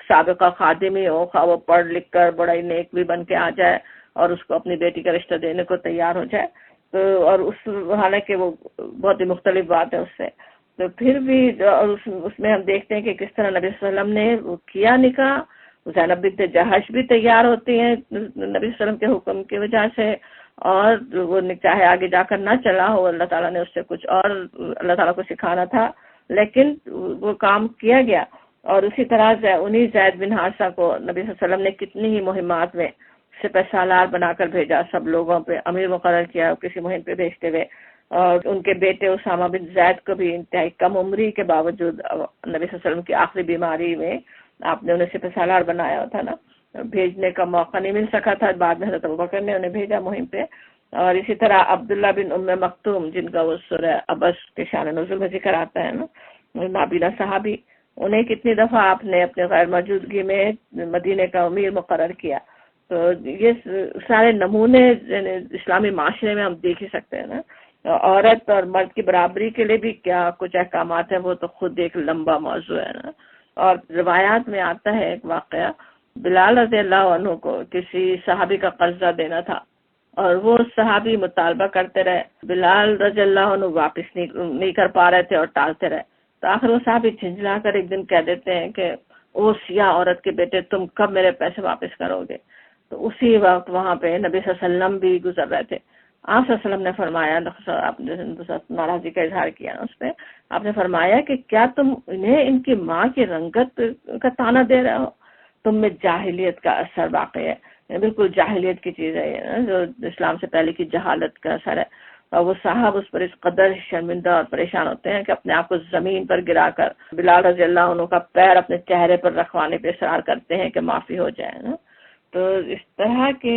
سابقہ خادم ہی ہو، خواہ وہ پڑھ لکھ کر بڑا ہی نیک بھی بن کے آ جائے اور اس کو اپنی بیٹی کا رشتہ دینے کو تیار ہو جائے، تو اور اس حالانکہ وہ بہت ہی مختلف بات ہے اس سے، تو پھر بھی اور اس میں ہم دیکھتے ہیں کہ کس طرح نبی صلی اللہ علیہ وسلم نے وہ کیا نکاح۔ زینب بنت جہش بھی تیار ہوتی ہیں نبی صلی اللہ علیہ وسلم کے حکم کی وجہ سے، اور وہ چاہے آگے جا کر نہ چلا ہو، اللہ تعالیٰ نے اس سے کچھ اور اللہ تعالیٰ کو سکھانا تھا، لیکن وہ کام کیا گیا۔ اور اسی طرح انہی زید بن حارثہ کو نبی صلی اللہ علیہ وسلم نے کتنی ہی مہمات میں سپہ سالار بنا کر بھیجا، سب لوگوں پہ امیر مقرر کیا کسی مہم پہ بھیجتے ہوئے، اور ان کے بیٹے اسامہ بن زید کو بھی انتہائی کم عمری کے باوجود نبی صلی اللہ علیہ وسلم کی آخری بیماری میں آپ نے انہیں سپہ سالار بنایا تھا نا، بھیجنے کا موقع نہیں مل سکا تھا، بعد میں حضرت ابوبکر نے انہیں بھیجا مہم پہ۔ اور اسی طرح عبداللہ بن ام مکتوم، جن کا وہ سورہ عبس کے شان نزول میں ذکر آتا ہے نا، نابینا صحابی، انہیں کتنی دفعہ آپ نے اپنے غیر موجودگی میں مدینے کا امیر مقرر کیا۔ تو یہ سارے نمونے اسلامی معاشرے میں ہم دیکھ ہی سکتے ہیں نا۔ عورت اور مرد کی برابری کے لیے بھی کیا کچھ احکامات ہیں، وہ تو خود ایک لمبا موضوع ہے نا۔ اور روایات میں آتا ہے ایک واقعہ، بلال رضی اللہ عنہ کو کسی صحابی کا قرضہ دینا تھا، اور وہ صحابی مطالبہ کرتے رہے، بلال رضی اللہ عنہ واپس نہیں کر پا رہے تھے اور ٹالتے رہے، تو آخر وہ صحابی جھنجھلا کر ایک دن کہہ دیتے ہیں کہ او سیاہ عورت کے بیٹے، تم کب میرے پیسے واپس کرو گے؟ تو اسی وقت وہاں پہ نبی صلی اللہ علیہ وسلم بھی گزر رہے تھے، آپ صلی اللہ علیہ وسلم نے فرمایا، آپ نے ناراضی کا اظہار کیا اس پہ، آپ نے فرمایا کہ کیا تم انہیں ان کی ماں کی رنگت کا تانا دے رہے ہو؟ تم میں جاہلیت کا اثر واقع ہے، بالکل جاہلیت کی چیز ہے یہ، جو اسلام سے پہلے کی جہالت کا اثر ہے۔ اور وہ صاحب اس پر اس قدر شرمندہ اور پریشان ہوتے ہیں کہ اپنے آپ کو زمین پر گرا کر بلال رضی اللہ عنہ کا پیر اپنے چہرے پر رکھوانے پہ اصرار کرتے ہیں کہ معافی ہو جائے نا۔ تو اس طرح کے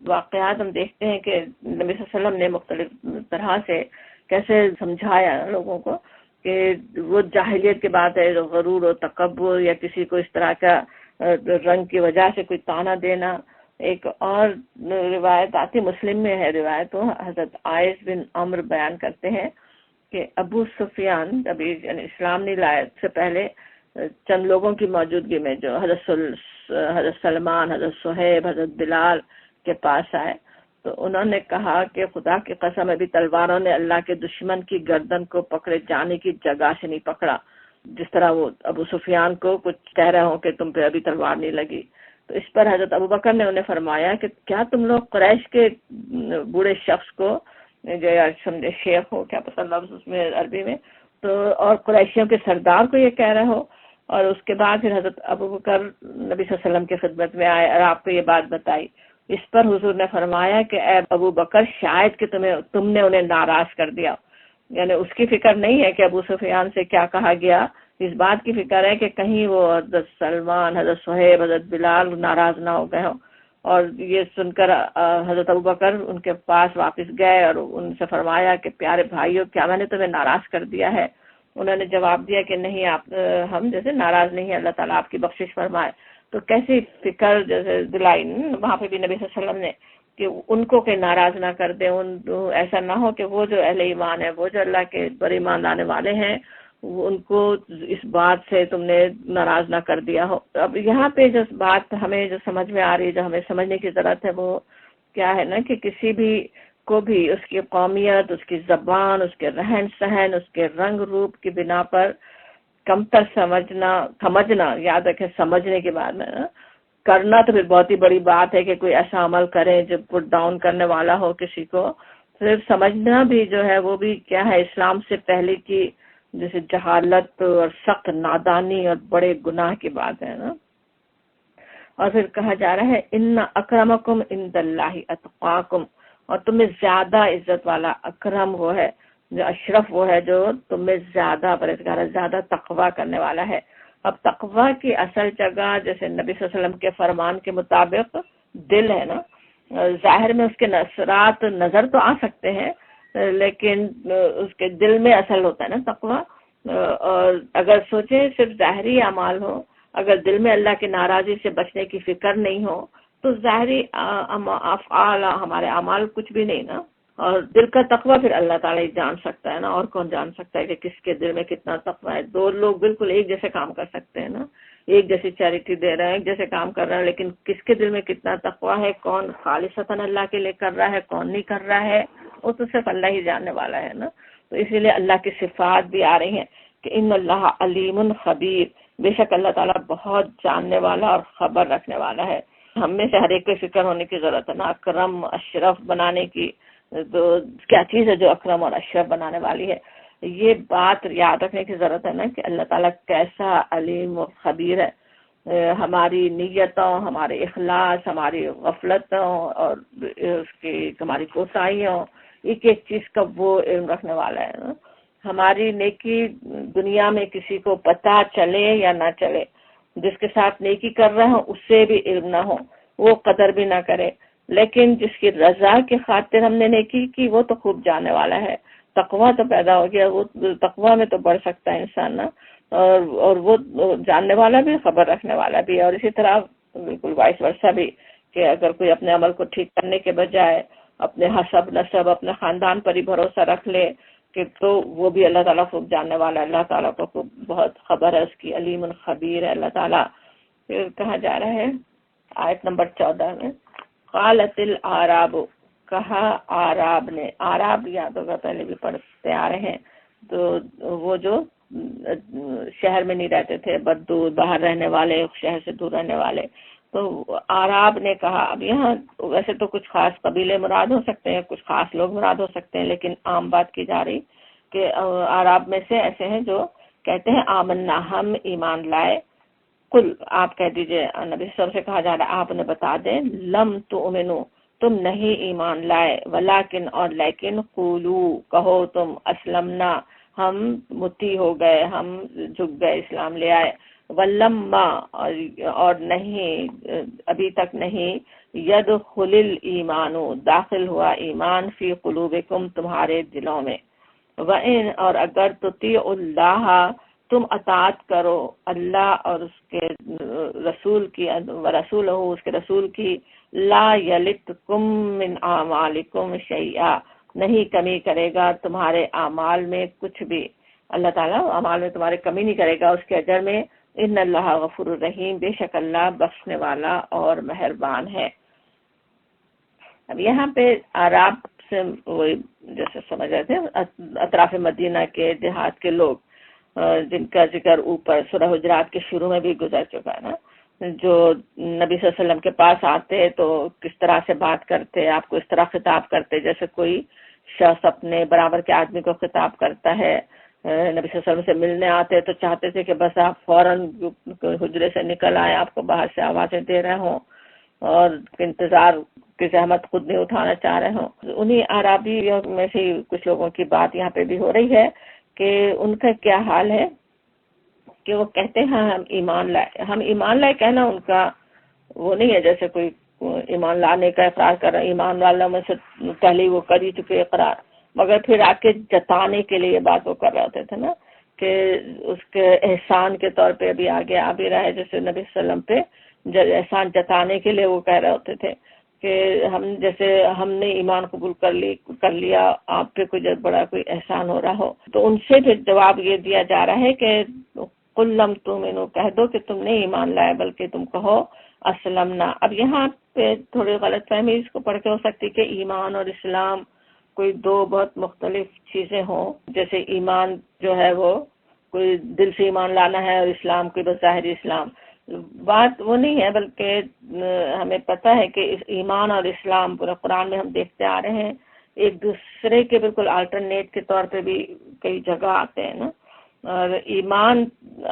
واقعات ہم دیکھتے ہیں کہ نبی صلی اللہ علیہ وسلم نے مختلف طرح سے کیسے سمجھایا لوگوں کو کہ وہ جاہلیت کی بات ہے، غرور و تکبر یا کسی کو اس طرح کا رنگ کی وجہ سے کوئی تانا دینا۔ ایک اور روایت آتی مسلم میں ہے، روایت حضرت عائش بن عمر بیان کرتے ہیں کہ ابو سفیان ابھی یعنی اسلام نہیں لائے سے پہلے چند لوگوں کی موجودگی میں جو حضرت سلمان، حضرت صہیب، حضرت بلال کے پاس آئے تو انہوں نے کہا کہ خدا کی قسم ابھی تلواروں نے اللہ کے دشمن کی گردن کو پکڑے جانے کی جگہ سے نہیں پکڑا، جس طرح وہ ابو سفیان کو کچھ کہہ رہے ہوں کہ تم پہ ابھی تلوار نہیں لگی۔ تو اس پر حضرت ابو بکر نے انہیں فرمایا کہ کیا تم لوگ قریش کے بوڑھے شخص کو جو سمجھے شیخ ہو، کیا پسند لفظ اس میں عربی میں، تو اور قریشیوں کے سردار کو یہ کہہ رہے ہو؟ اور اس کے بعد پھر حضرت ابو بکر نبی صلی اللہ علیہ وسلم کی خدمت میں آئے اور آپ کو یہ بات بتائی۔ اس پر حضور نے فرمایا کہ اے ابو بکر شاید کہ تم نے انہیں ناراض کر دیا، یعنی اس کی فکر نہیں ہے کہ ابو سفیان سے کیا کہا گیا، اس بات کی فکر ہے کہ کہیں وہ حضرت سلمان، حضرت صہیب، حضرت بلال ناراض نہ ہو گئے ہوں۔ اور یہ سن کر حضرت ابوبکر ان کے پاس واپس گئے اور ان سے فرمایا کہ پیارے بھائیو کیا میں نے تمہیں ناراض کر دیا ہے؟ انہوں نے جواب دیا کہ نہیں، آپ ہم جیسے ناراض نہیں ہیں، اللہ تعالیٰ آپ کی بخشش فرمائے۔ تو کیسی فکر جیسے دلائی وہاں پہ بھی نبی صلی اللہ علیہ وسلم نے کہ ان کو کہ ناراض نہ کر دیں، ایسا نہ ہو کہ وہ جو اہل ایمان ہے، وہ جو اللہ کے بڑے ایمان لانے والے ہیں، ان کو اس بات سے تم نے ناراض نہ کر دیا ہو۔ اب یہاں پہ جو بات ہمیں جو سمجھ میں آ رہی ہے، جو ہمیں سمجھنے کی ضرورت ہے، وہ کیا ہے نا کہ کسی بھی کو بھی اس کی قومیت، اس کی زبان، اس کے رہن سہن، اس کے رنگ روپ کی بنا پر کمتر سمجھنا یاد رکھیں، سمجھنے کے بعد میں کرنا تو پھر بہت ہی بڑی بات ہے کہ کوئی ایسا عمل کرے جو پٹ ڈاؤن کرنے والا ہو کسی کو۔ صرف سمجھنا بھی جو ہے وہ بھی کیا ہے، اسلام سے پہلے کی جیسے جہالت اور سخت نادانی اور بڑے گناہ کی بات ہے نا۔ اور پھر کہا جا رہا ہے ان اکرمکم عند اللہ اتقاکم، اور تم میں زیادہ عزت والا اکرم وہ ہے، جو اشرف وہ ہے جو تم میں زیادہ پرہیزگار ہے، زیادہ تقوی کرنے والا ہے۔ اب تقوی کی اصل جگہ جیسے نبی صلی اللہ علیہ وسلم کے فرمان کے مطابق دل ہے نا۔ ظاہر میں اس کے اثرات نظر تو آ سکتے ہیں، لیکن اس کے دل میں اصل ہوتا ہے نا تقوی۔ اور اگر سوچیں صرف ظاہری اعمال ہو، اگر دل میں اللہ کی ناراضی سے بچنے کی فکر نہیں ہو تو ظاہری افعال ہمارے اعمال کچھ بھی نہیں نا۔ اور دل کا تقوی پھر اللہ تعالیٰ ہی جان سکتا ہے نا، اور کون جان سکتا ہے کہ کس کے دل میں کتنا تقوی ہے۔ دو لوگ بالکل ایک جیسے کام کر سکتے ہیں نا، ایک جیسی چیریٹی دے رہے ہیں، ایک جیسے کام کر رہے ہیں، لیکن کس کے دل میں کتنا تقوی ہے، کون خالصتاً اللہ کے لیے کر رہا ہے، کون نہیں کر رہا ہے، وہ تو صرف اللہ ہی جاننے والا ہے نا۔ تو اسی لیے اللہ کی صفات بھی آ رہی ہیں کہ ان اللہ علیم خبیر، بے شک اللہ تعالیٰ بہت جاننے والا اور خبر رکھنے والا ہے۔ ہم میں سے ہر ایک کو فکر ہونے کی ضرورت ہے نا، اکرم اشرف بنانے کی۔ تو کیا چیز ہے جو اکرم اور اشرف بنانے والی ہے؟ یہ بات یاد رکھنے کی ضرورت ہے نا کہ اللہ تعالیٰ کیسا علیم و خبیر ہے۔ ہماری نیتوں، ہمارے اخلاص، ہماری غفلتوں اور اس کی ہماری کوتاہیوں، ایک ایک چیز کا وہ علم رکھنے والا ہے نا۔ ہماری نیکی دنیا میں کسی کو پتہ چلے یا نہ چلے، جس کے ساتھ نیکی کر رہے ہوں اس سے بھی علم نہ ہو، وہ قدر بھی نہ کرے، لیکن جس کی رضا کی خاطر ہم نے نیکی کی وہ تو خوب جاننے والا ہے۔ تقویٰ تو پیدا ہو گیا، وہ تقویٰ میں تو بڑھ سکتا ہے انسان نا، اور وہ جاننے والا بھی، خبر رکھنے والا بھی۔ اور اسی طرح بالکل وائس ورثہ بھی کہ اگر کوئی اپنے عمل کو ٹھیک کرنے کے بجائے اپنے حسب نسب، اپنے خاندان پر ہی بھروسہ رکھ لے کہ تو وہ بھی اللہ تعالیٰ خوب جاننے والا ہے، اللہ تعالیٰ کو خوب بہت خبر ہے اس کی، علیم خبیر ہے اللہ تعالیٰ۔ پھر کہا جا رہا ہے آیت نمبر 14 میں قالت الاعراب، کہا آراب نے، آراب یاد ہوگا پہلے بھی پڑھتے آ رہے ہیں، تو وہ جو شہر میں نہیں رہتے تھے، بدو باہر رہنے والے، شہر سے دور رہنے والے، تو آراب نے کہا، اب یہاں ویسے تو کچھ خاص قبیلے مراد ہو سکتے ہیں، کچھ خاص لوگ مراد ہو سکتے ہیں، لیکن عام بات کی جا رہی کہ آراب میں سے ایسے ہیں جو کہتے ہیں آمنا، ہم ایمان لائے۔ کل، آپ کہہ دیجئے، نبی صلی اللہ علیہ وسلم سے کہا جا رہا ہے آپ نے بتا دیں، لم تؤمنو، تم نہیں ایمان لائے، ولیکن، اور لیکن، قولو، کہو تم، اسلمنا، ہم متی ہو گئے، ہم جھک گئے، اسلام لے آئے، ولما، اور نہیں، ابھی تک نہیں، یدخل الایمان، داخل ہوا ایمان، فی قلوبکم، تمہارے دلوں میں، وَإِنْ، اور اگر تطیعوا اللہ، تم اطاعت کرو اللہ اور اس کے رسول کی، ورسولہ، اس کے رسول کی، لا یلتکم من اعمالکم شیئا، نہیں کمی کرے گا تمہارے اعمال میں کچھ بھی، اللہ تعالیٰ اعمال میں تمہارے کمی نہیں کرے گا اس کے اجر میں، ان اللہ غفور الرحیم، بے شک اللہ بخشنے والا اور مہربان ہے۔ اب یہاں پہ عرب سے وہی جیسے سمجھ رہے تھے اطراف مدینہ کے دیہات کے لوگ، جن کا ذکر اوپر سورہ حجرات کے شروع میں بھی گزر چکا ہے نا، جو نبی صلی اللہ علیہ وسلم کے پاس آتے تو کس طرح سے بات کرتے، آپ کو اس طرح خطاب کرتے جیسے کوئی شخص اپنے برابر کے آدمی کو خطاب کرتا ہے۔ نبی صلی اللہ علیہ وسلم سے ملنے آتے تو چاہتے تھے کہ بس آپ فوراً حجرے سے نکل آئے، آپ کو باہر سے آوازیں دے رہے ہوں اور انتظار کی زحمت خود نہیں اٹھانا چاہ رہے ہوں۔ انہی اعرابیوں میں سے کچھ لوگوں کی بات یہاں پہ بھی ہو رہی ہے کہ ان کا کیا حال ہے کہ وہ کہتے ہیں ہم ایمان لائے۔ ہم ایمان لائے کہنا ان کا وہ نہیں ہے جیسے کوئی ایمان لانے کا اقرار کر رہا ہے، ایمان والوں میں سے پہلے وہ کر ہی چکے اقرار، مگر پھر آ کے جتانے کے لیے بات وہ کر رہے ہوتے تھے نا، کہ اس کے احسان کے طور پہ ابھی آگے آ بھی رہا ہے، جیسے نبی صلی اللہ علیہ وسلم پہ احسان جتانے کے لیے وہ کہہ رہے ہوتے تھے کہ ہم جیسے ہم نے ایمان قبول کر لیا، آپ پہ کوئی بڑا کوئی احسان ہو رہا ہو۔ تو ان سے پھر جواب یہ دیا جا رہا ہے کہ قل لم تؤمنوا، کہہ دو کہ تم نے ایمان لایا، بلکہ تم کہو اسلمنا۔ اب یہاں پہ تھوڑی غلط فہمی اس کو پڑھ کے ہو سکتی کہ ایمان اور اسلام کوئی دو بہت مختلف چیزیں ہوں، جیسے ایمان جو ہے وہ کوئی دل سے ایمان لانا ہے اور اسلام کوئی بس ظاہری اسلام، بات وہ نہیں ہے، بلکہ ہمیں پتہ ہے کہ اس ایمان اور اسلام پورے قرآن میں ہم دیکھتے آ رہے ہیں، ایک دوسرے کے بالکل آلٹرنیٹ کے طور پہ بھی کئی جگہ آتے ہیں نا۔ اور ایمان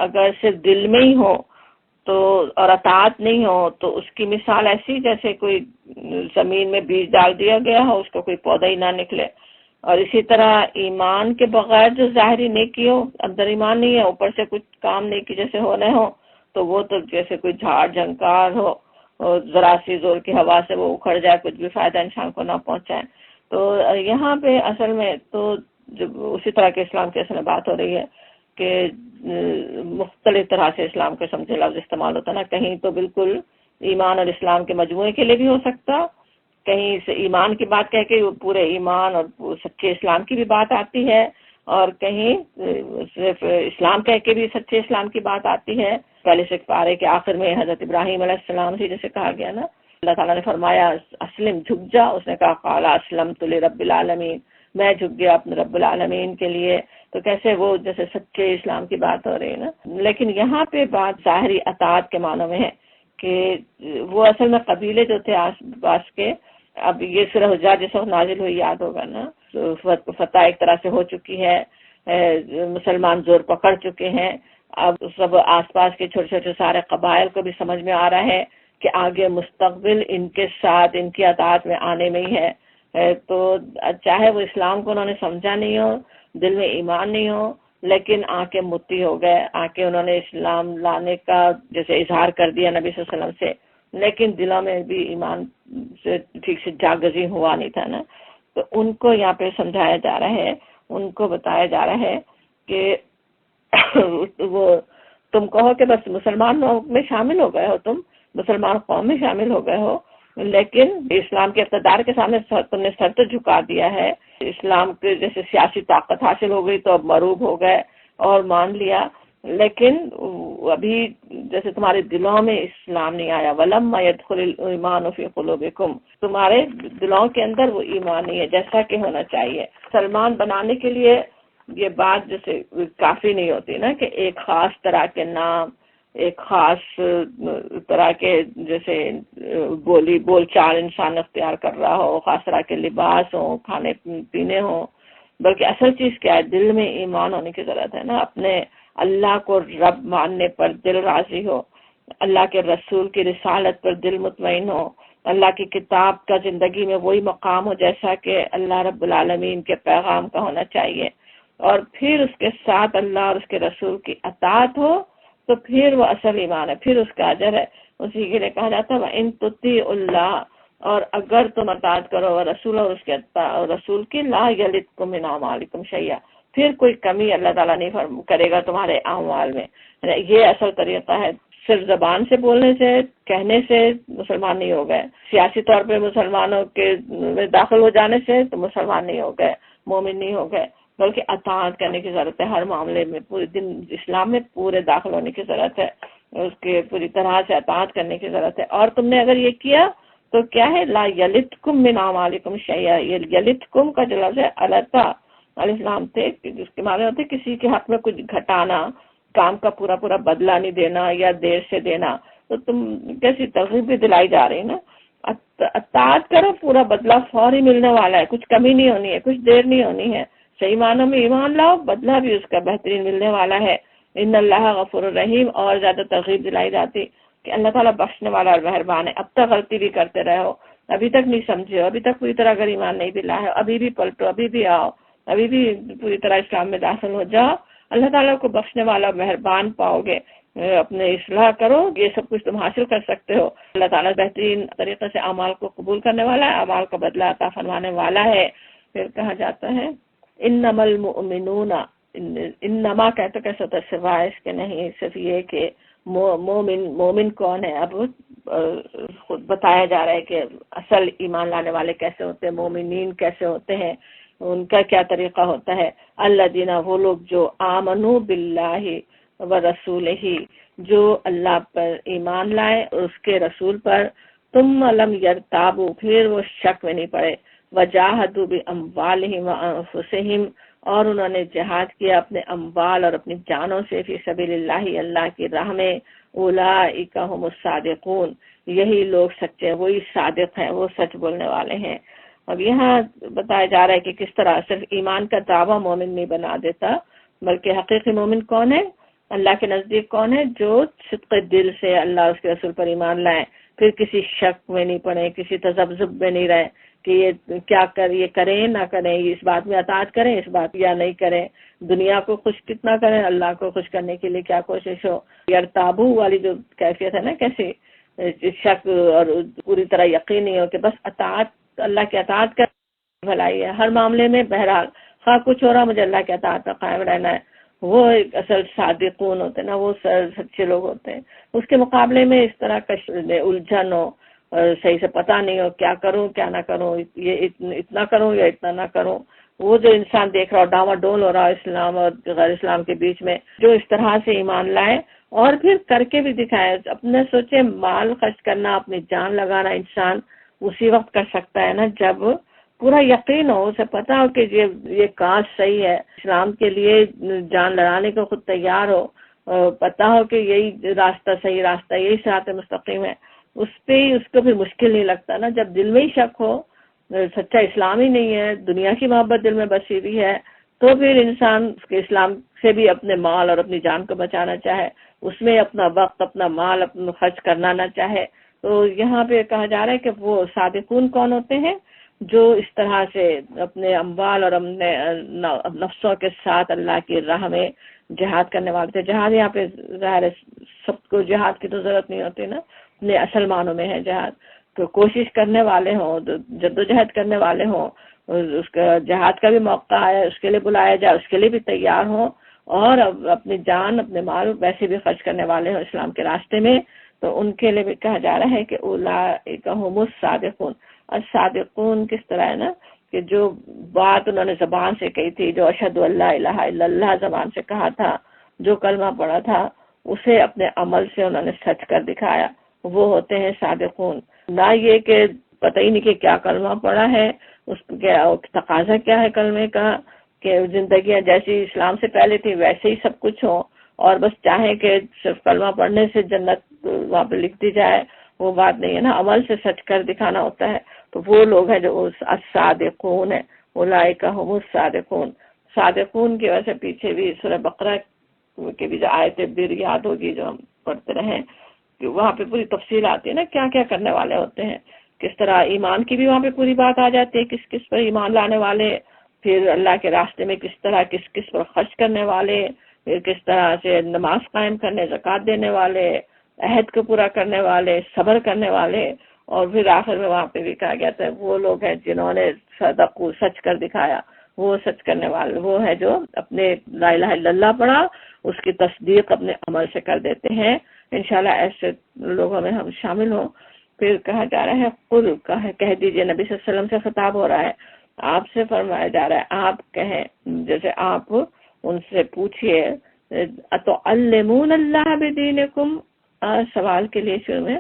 اگر صرف دل میں ہی ہو تو اور اطاعت نہیں ہو تو اس کی مثال ایسی جیسے کوئی زمین میں بیج ڈال دیا گیا ہو، اس کو کوئی پودا ہی نہ نکلے۔ اور اسی طرح ایمان کے بغیر جو ظاہری نیکی ہو، اندر ایمان نہیں ہے، اوپر سے کچھ کام نیکی جیسے ہونے ہو تو وہ تو جیسے کوئی جھاڑ جھنکار ہو اور ذرا سی زور کی ہوا سے وہ اکھڑ جائے، کچھ بھی فائدہ انسان کو نہ پہنچائے۔ تو یہاں پہ اصل میں تو جب اسی طرح کے اسلام کی اصل میں بات ہو رہی ہے کہ مختلف طرح سے اسلام کے سمجھے لفظ استعمال ہوتا ہے نا، کہیں تو بالکل ایمان اور اسلام کے مجموعے کے لیے بھی ہو سکتا، کہیں سے ایمان کی بات کہہ کے پورے ایمان اور سچے اسلام کی بھی بات آتی ہے، اور کہیں صرف اسلام کہہ کے بھی سچے اسلام کی بات آتی ہے۔ پہلے سے پارے کے آخر میں حضرت ابراہیم علیہ السلام سے جیسے کہا گیا نا، اللہ تعالیٰ نے فرمایا اسلم، جھک جا، اس نے کہا قال اسلمت لرب العالمین، میں جھک گیا اپنے رب العالمین کے لیے۔ تو کیسے وہ جیسے سچے اسلام کی بات ہو رہی ہے نا، لیکن یہاں پہ بات ظاہری اطاعت کے معنوں میں ہے کہ وہ اصل میں قبیلے جو تھے آس پاس کے، اب یہ سورہ حجرات جس وقت نازل ہوئی یاد ہوگا نا، فتح ایک طرح سے ہو چکی ہے، مسلمان زور پکڑ چکے ہیں، اب سب آس پاس کے چھوٹے چھوٹے سارے قبائل کو بھی سمجھ میں آ رہا ہے کہ آگے مستقبل ان کے ساتھ ان کی اطاعت میں آنے میں ہی ہے۔ تو چاہے وہ اسلام کو انہوں نے سمجھا نہیں ہو، دل میں ایمان نہیں ہو، لیکن آ کے متی ہو گئے، آ کے انہوں نے اسلام لانے کا جیسے اظہار کر دیا نبی صلی اللہ علیہ وسلم سے، لیکن دلوں میں بھی ایمان سے ٹھیک سے جاگزی ہوا نہیں تھا نا۔ تو ان کو یہاں پہ سمجھایا جا رہا ہے، ان کو بتایا جا رہا ہے کہ وہ تم کہو کہ بس مسلمان میں شامل ہو گئے ہو، تم مسلمان قوم میں شامل ہو گئے ہو، لیکن اسلام کے اقتدار کے سامنے تم نے سر تو جھکا دیا ہے، اسلام کے جیسے سیاسی طاقت حاصل ہو گئی تو اب مروب ہو گئے اور مان لیا، لیکن ابھی جیسے تمہارے دلوں میں اسلام نہیں آیا، وَلَمَّا يَدْخُلِ الْإِيمَانُ فِي قُلُوبِكُمْ، تمہارے دلوں کے اندر وہ ایمان نہیں ہے جیسا کہ ہونا چاہیے۔ سلمان بنانے کے لیے یہ بات جیسے کافی نہیں ہوتی نا کہ ایک خاص طرح کے نام ایک خاص طرح کے جیسے بول چال انسان اختیار کر رہا ہو، خاص طرح کے لباس ہوں، کھانے پینے ہوں، بلکہ اصل چیز کیا ہے؟ دل میں ایمان ہونے کی ضرورت ہے نا. اپنے اللہ کو رب ماننے پر دل راضی ہو، اللہ کے رسول کی رسالت پر دل مطمئن ہو، اللہ کی کتاب کا زندگی میں وہی مقام ہو جیسا کہ اللہ رب العالمین کے پیغام کا ہونا چاہیے، اور پھر اس کے ساتھ اللہ اور اس کے رسول کی اطاعت ہو، تو پھر وہ اصل ایمان ہے، پھر اس کا اجر ہے. اسی کے لیے کہا جاتا ہے وَإِن تُطِيعُوا اللَّهَ، اور اگر تم اطاعت کرو رسول اور اس کے رسول کی، لا یلدکم من اعمالکم شیئا، پھر کوئی کمی اللہ تعالیٰ نہیں کرے گا تمہارے اعمال میں. یہ اصل طریقہ ہے. صرف زبان سے بولنے سے، کہنے سے مسلمان نہیں ہو گئے، سیاسی طور پہ مسلمانوں کے داخل ہو جانے سے تو مسلمان نہیں ہو گئے، مومن نہیں ہو گئے، بلکہ اطاعت کرنے کی ضرورت ہے. ہر معاملے میں پورے دن اسلام میں پورے داخل ہونے کی ضرورت ہے، اس کے پوری طرح سے اطاعت کرنے کی ضرورت ہے. اور تم نے اگر یہ کیا تو کیا ہے؟ لا یلدکم من اعمالکم شیئا. یہ یلدکم کا جو لفظ ہے التا علیہ السلام تھے، جس کے معنی ہوتے کسی کے حق میں کچھ گھٹانا، کام کا پورا بدلہ نہیں دینا یا دیر سے دینا. تو تم کیسی ترغیب بھی دلائی جا رہی نا، اطاعت کرو، پورا بدلہ فوری ملنے والا ہے، کچھ کمی نہیں ہونی ہے، کچھ دیر نہیں ہونی ہے. صحیح معنوں میں ایمان لاؤ، بدلہ بھی اس کا بہترین ملنے والا ہے. ان اللہ غفور الرحیم. اور زیادہ ترغیب دلائی جاتی کہ اللہ تعالیٰ بخشنے والا اور مہربان ہے. اب تک غلطی بھی کرتے رہے ہو، ابھی تک نہیں سمجھے ہو، ابھی تک پوری طرح اگر ایمان نہیں دلا ہے، ابھی بھی پلٹو، ابھی بھی آؤ، ابھی بھی پوری طرح اسلام میں داخل ہو جاؤ. اللہ تعالیٰ کو بخشنے والا مہربان پاؤ گے. اپنے اصلاح کرو، یہ سب کچھ تم حاصل کر سکتے ہو. اللہ تعالیٰ بہترین طریقے سے اعمال کو قبول کرنے والا ہے، اعمال کا بدلہ عطا فرمانے والا ہے. پھر کہا جاتا ہے انما المؤمنون، انما کہتے کیسے ہوتا ہے؟ سوائے اس کے نہیں، صرف یہ کہ مومن کون ہے. اب خود بتایا جا رہا ہے کہ اصل ایمان لانے والے کیسے ہوتے ہیں، مومنین کیسے ہوتے ہیں، ان کا کیا طریقہ ہوتا ہے. الذین، وہ لوگ جو آمنوا باللہ و رسولہ، جو اللہ پر ایمان لائے اور اس کے رسول پر، ثم لم یرتابوا، پھر وہ شک میں نہیں پڑے، وجاہدوا باموالہم وانفسہم، اور انہوں نے جہاد کیا اپنے اموال اور اپنی جانوں سے، فی سبیل اللہ، اللہ کی راہ میں. اولئک هم الصادقون، یہی لوگ سچے، وہی صادق ہیں، وہ سچ بولنے والے ہیں. اب یہاں بتایا جا رہا ہے کہ کس طرح صرف ایمان کا دعویٰ مومن نہیں بنا دیتا، بلکہ حقیقی مومن کون ہے، اللہ کے نزدیک کون ہے؟ جو صدق دل سے اللہ اور اس کے رسول پر ایمان لائیں، پھر کسی شک میں نہیں پڑے، کسی تذبذب میں نہیں رہے کہ یہ کیا یہ کریں نہ کریں، اس بات میں اطاعت کریں، اس بات یا نہیں کریں، دنیا کو خوش کتنا کریں، اللہ کو خوش کرنے کے لیے کیا کوشش ہو. یرتابو والی جو کیفیت ہے نا، کیسے شک اور پوری طرح یقین نہیں ہو کہ بس اطاعت، اللہ کی اطاعت کر بھلائی ہے ہر معاملے میں، بہرحال خواہ کچھ ہو رہا مجھے اللہ کی اطاعت پر قائم رہنا ہے. وہ ایک اصل صادقون ہوتے ہیں نا، وہ سچے لوگ ہوتے ہیں. اس کے مقابلے میں اس طرح کا الجھن ہو، صحیح سے پتہ نہیں ہو کیا کروں کیا نہ کروں، یہ اتنا کروں یا اتنا نہ کروں، وہ جو انسان دیکھ رہا ہو ڈاما ڈول ہو رہا ہے اسلام اور غیر اسلام کے بیچ میں، جو اس طرح سے ایمان لائے اور پھر کر کے بھی دکھائے. اپنے سوچے مال خرچ کرنا، اپنی جان لگانا انسان اسی وقت کر سکتا ہے نا جب پورا یقین ہو، اسے پتا ہو کہ یہ کاج صحیح ہے، اسلام کے لیے جان لڑانے کو خود تیار ہو، پتا ہو کہ یہی راستہ صحیح راستہ، یہی صراط مستقیم ہے. اس پہ اس کو بھی مشکل نہیں لگتا نا. جب دل میں ہی شک ہو، سچا اسلام ہی نہیں ہے، دنیا کی محبت دل میں بسی ہوئی ہے، تو پھر انسان اس کے اسلام سے بھی اپنے مال اور اپنی جان کو بچانا چاہے، اس میں اپنا وقت، اپنا مال اپنا خرچ کرنا نہ چاہے. تو یہاں پہ کہا جا رہا ہے کہ وہ صادقون کون ہوتے ہیں؟ جو اس طرح سے اپنے اموال اور اپنے نفسوں کے ساتھ اللہ کی راہ میں جہاد کرنے والے تھے. جہاد یہاں پہ ظاہر ہے سب کو جہاد کی تو ضرورت نہیں ہوتی نا، اپنے اصل معنوں میں ہے جہاد. تو کوشش کرنے والے ہوں، جدوجہد کرنے والے ہوں، اس کا جہاد کا بھی موقع ہے، اس کے لیے بلایا جائے، اس کے لیے بھی تیار ہوں، اور اپنی جان اپنے مال ویسے بھی خرچ کرنے والے ہوں اسلام کے راستے میں. تو ان کے لیے بھی کہا جا رہا ہے کہ اولئک هم الصادقون. الصادقون کس طرح ہے نا کہ جو بات انہوں نے زبان سے کہی تھی، جو اشہد اللہ الہ الا اللہ زبان سے کہا تھا، جو کلمہ پڑھا تھا، اسے اپنے عمل سے انہوں نے سچ کر دکھایا، وہ ہوتے ہیں صادقون. نہ یہ کہ پتہ ہی نہیں کہ کیا کلمہ پڑھا ہے، اس کے تقاضا کیا ہے کلمے کا، کہ زندگیاں جیسی اسلام سے پہلے تھی ویسے ہی سب کچھ ہو، اور بس چاہیں کہ صرف کلمہ پڑھنے سے جنت وہاں پہ لکھ دی جائے، وہ بات نہیں ہے نا، عمل سے سچ کر دکھانا ہوتا ہے. تو وہ لوگ ہیں جو الصادقون ہیں، اولئک هم الصادقون. صادقون کی وجہ سے پیچھے بھی سورہ بقرہ کی بھی جو آیتیں بھی یاد ہوگی جو ہم پڑھتے رہیں، کہ وہاں پہ پوری تفصیل آتی ہے نا کیا کیا کرنے والے ہوتے ہیں، کس طرح ایمان کی بھی وہاں پہ پوری بات آ جاتی ہے، کس کس پر ایمان لانے والے، پھر اللہ کے راستے میں کس طرح کس کس پر خرچ کرنے والے، پھر کس طرح سے نماز قائم کرنے، زکوٰۃ دینے والے، عہد کو پورا کرنے والے، صبر کرنے والے. اور پھر آخر میں وہاں پہ بھی کہا گیا تھا وہ لوگ ہیں جنہوں نے صدقوا، سچ کر دکھایا، وہ سچ کرنے والے وہ ہے جو اپنے لا الہ الا اللہ پڑھا، اس کی تصدیق اپنے عمل سے کر دیتے ہیں. انشاءاللہ ایسے لوگوں میں ہم شامل ہوں. پھر کہا جا رہا ہے قل، کہہ دیجئے، نبی صلی اللہ علیہ وسلم سے خطاب ہو رہا ہے، آپ سے فرمایا جا رہا ہے آپ کہیں، جیسے آپ ان سے پوچھئے اتعلمون اللہ بدینکم، سوال کے لیے شروع میں